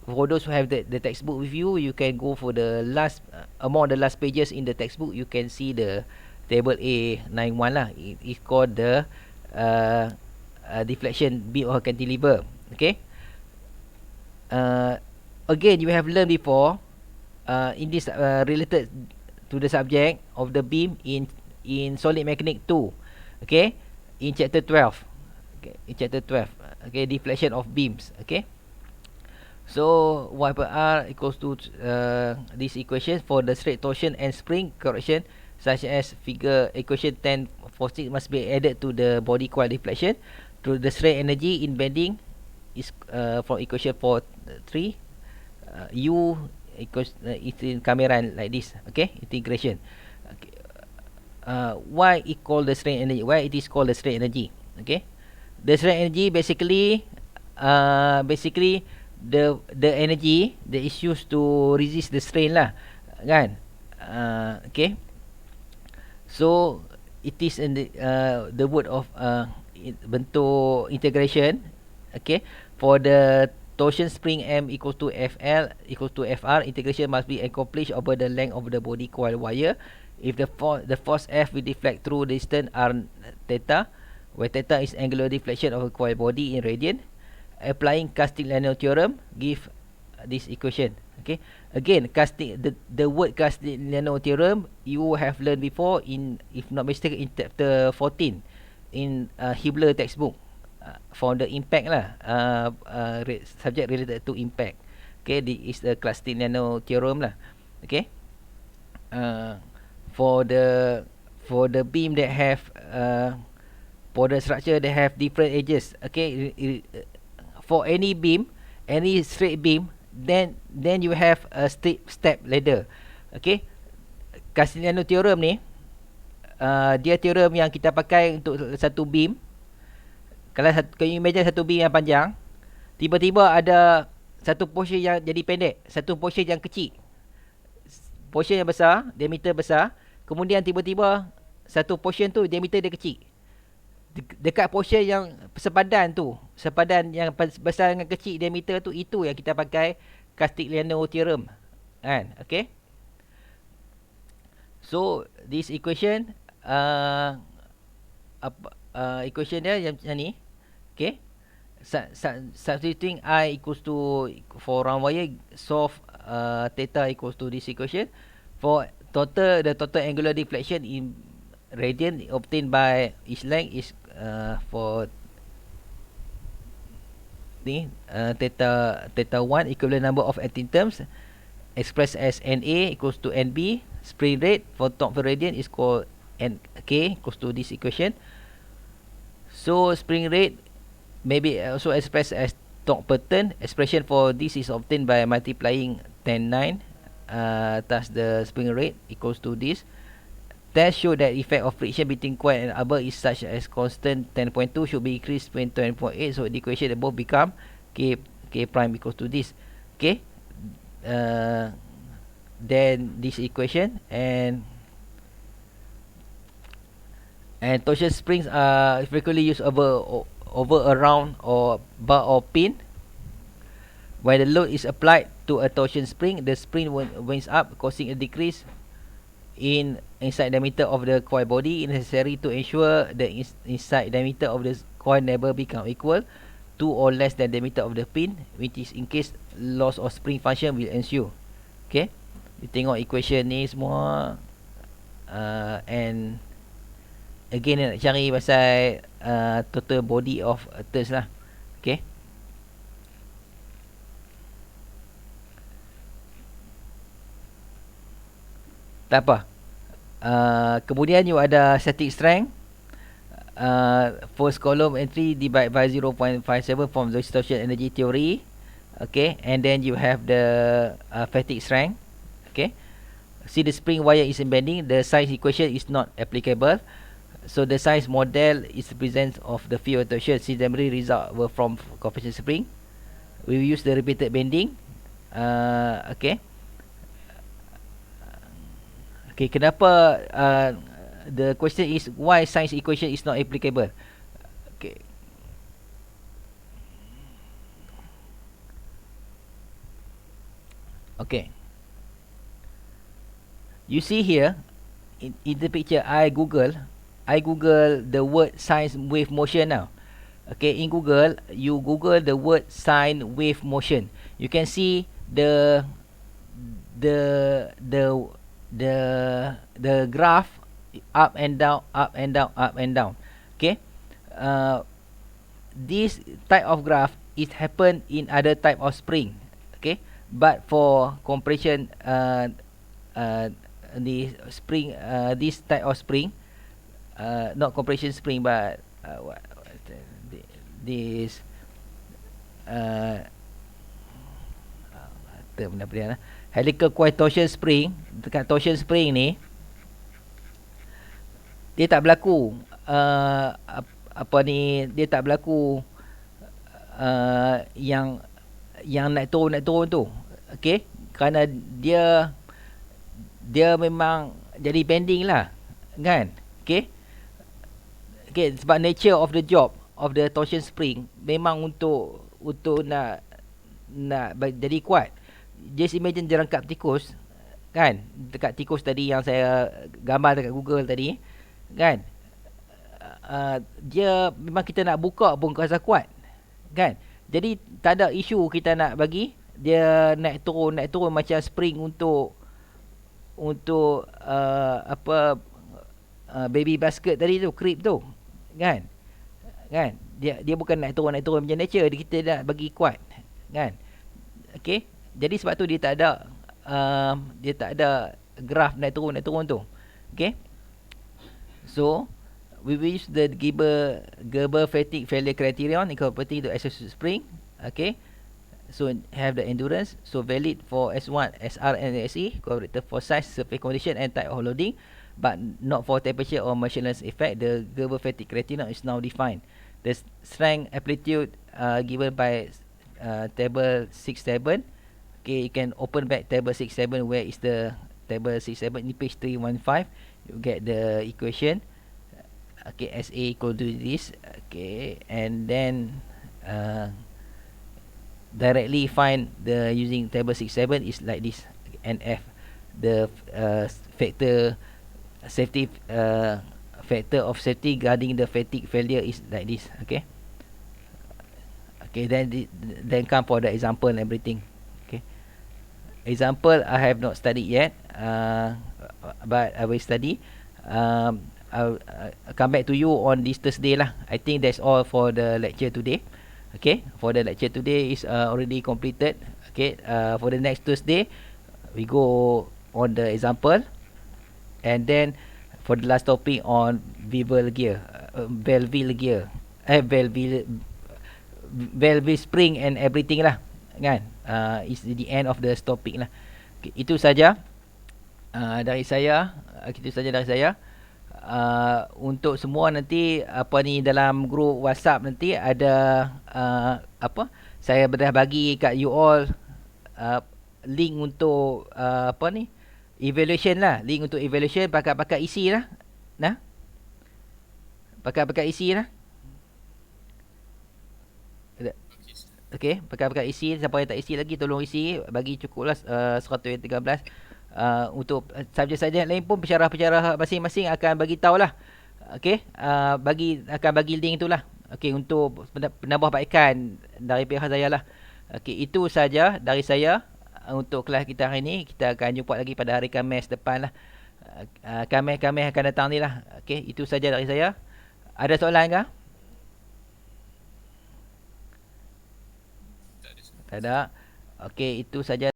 For those who have the textbook with you, you can go for the last among the last pages in the textbook. You can see the table A91 lah. It is called the deflection beam or cantilever. Okay. Again, you have learned before in this related to the subject of the beam in solid mechanic 2. Okay, in chapter 12. Okay, in chapter 12. Okay, deflection of beams. Okay. So y per r equals to this equation for the straight torsion and spring correction, such as figure equation 1046 must be added to the body coil deflection. To the strain energy in bending is from equation 4.3. U equals it's in camera like this. Okay, integration. Okay. why it called the strain energy? Why it is called the strain energy? Okay, the strain energy basically, the energy that is used to resist the strain lah, kan? Okay, so it is in the word of bentuk integration. Okay, for the torsion spring M equals to FL equals to FR, integration must be accomplished over the length of the body coil wire. If the force F will deflect through the distance R theta, where theta is angular deflection of a coil body in radian. Applying Castigliano theorem, give this equation. Okay, again, the word Castigliano theorem you have learned before in, if not mistaken, in chapter 14 in Hibler textbook, for the impact lah, subject related to impact. Okay, this is the Castigliano theorem lah. Okay, for the beam that have for the structure that have different edges. Okay, for any beam, any straight beam, then you have a step ladder. Okay, Castigliano theorem ni, dia theorem yang kita pakai untuk satu beam. Kalau you imagine satu beam yang panjang, tiba-tiba ada satu portion yang jadi pendek, satu portion yang kecil, portion yang besar, diameter besar, kemudian tiba-tiba satu portion tu diameter dia kecil. Dekat portion yang sepadan tu, sepadan yang besar dengan kecil diameter tu, itu yang kita pakai Castigliano theorem, kan? Okay, so this equation, equation dia yang ni. Okay, substituting I equals to, for round wire, solve theta equals to this equation. For the total angular deflection in radian obtained by each length is for ni, theta 1, equivalent number of acting terms expressed as NA equals to NB. Spring rate for torque per radian is called NK equals to this equation. So spring rate may be also expressed as torque per turn. Expression for this is obtained by multiplying 10/9 thus the spring rate equals to this. Test show that effect of friction between coil and arbor is such as constant 10.2 should be increased to 10.8. So the equation above become K prime equals to this. Okay, then this equation, and torsion springs are frequently used over a round or bar or pin. When the load is applied to a torsion spring, the spring winds up, causing a decrease inside diameter of the coil body, necessary to ensure the inside diameter of the coil never become equal to or less than diameter of the pin, which is in case loss of spring function will ensue. Okay, you tengok equation ni semua, and again nak cari pasal total body of turns lah. Okay, tak apa. Kemudian you ada static strength, first column entry divide by 0.57 from the distortion energy theory. Okay, and then you have the fatigue strength. Okay, see the spring wire is bending, the size equation is not applicable. So the size model is the presence of the field of torsion. See the result were from compression spring. We use the repeated bending. Okay. Okay, kenapa the question is why science equation is not applicable? Okay. Okay. You see here in the picture, I Google the word sine wave motion now. Okay, in Google, you Google the word sine wave motion. You can see the graph up and down, up and down, up and down. Okay, this type of graph is happen in other type of spring. Okay, but for compression, the spring, this type of spring, not compression spring, but this term apa helical coil torsion spring. Dekat torsion spring ni, dia tak berlaku apa ni, dia tak berlaku yang naik turun tu. Okey, kerana dia memang jadi pending lah, kan? Okey. Okey, sebab nature of the job of the torsion spring memang untuk nak jadi kuat. Just imagine jerangkap tikus, kan? Dekat tikus tadi yang saya gambar dekat Google tadi, kan? Dia memang kita nak buka pun rasa kuat, kan? Jadi tak ada isu kita nak bagi dia naik turun macam spring untuk baby basket tadi tu, crib tu, kan? Dia bukan naik turun macam nature, kita nak bagi kuat, kan? Okey, jadi sebab tu dia tak ada graf naik turun tu. Okey, so we will use the Gerber fatigue failure criterion incorporating to assess spring. Okay, so have the endurance, so valid for S1, SR and SE, corrected for size, surface condition and type of loading, but not for temperature or motionless effect. The Gerber fatigue criterion is now defined. The strength amplitude given by table 67. Okay, you can open back table 67. Where is the table 67? In page 315, you get the equation. Okay, SA equal to this. Okay, and then directly find the using table 67 is like this. NF, the factor safety factor of safety guarding the fatigue failure is like this. Okay. Okay, then come for the example and everything. Okay, example I have not studied yet, but I will study. I'll come back to you on this Thursday lah. I think that's all for the lecture today. Okay, for the lecture today is already completed. Okay, for the next Thursday, we go on the example, and then for the last topic on valve gear, valve spring and everything lah, kan? Is the end of the topic lah. Okay, itu saja dari saya. Itu saja dari saya. Untuk semua nanti dalam grup WhatsApp nanti ada saya dah bagi kat you all link untuk evaluation lah, link untuk evaluation, pakai isi lah, pakai isi lah. Okey, pakai isi. Siapa yang tak isi lagi tolong isi, bagi cukuplah 113. Untuk subjek-subjek lain pun pensyarah-pensyarah masing-masing akan bagi tahulah. Okey, akan bagi link itulah. Okey, untuk penambahbaikan dari pihak saya lah. Okey, itu saja dari saya untuk kelas kita hari ini. Kita akan jumpa lagi pada hari Khamis depan lah. Khamis akan datang ni lah. Okey, itu saja dari saya. Ada soalan ke? Tak ada. Okey, itu saja.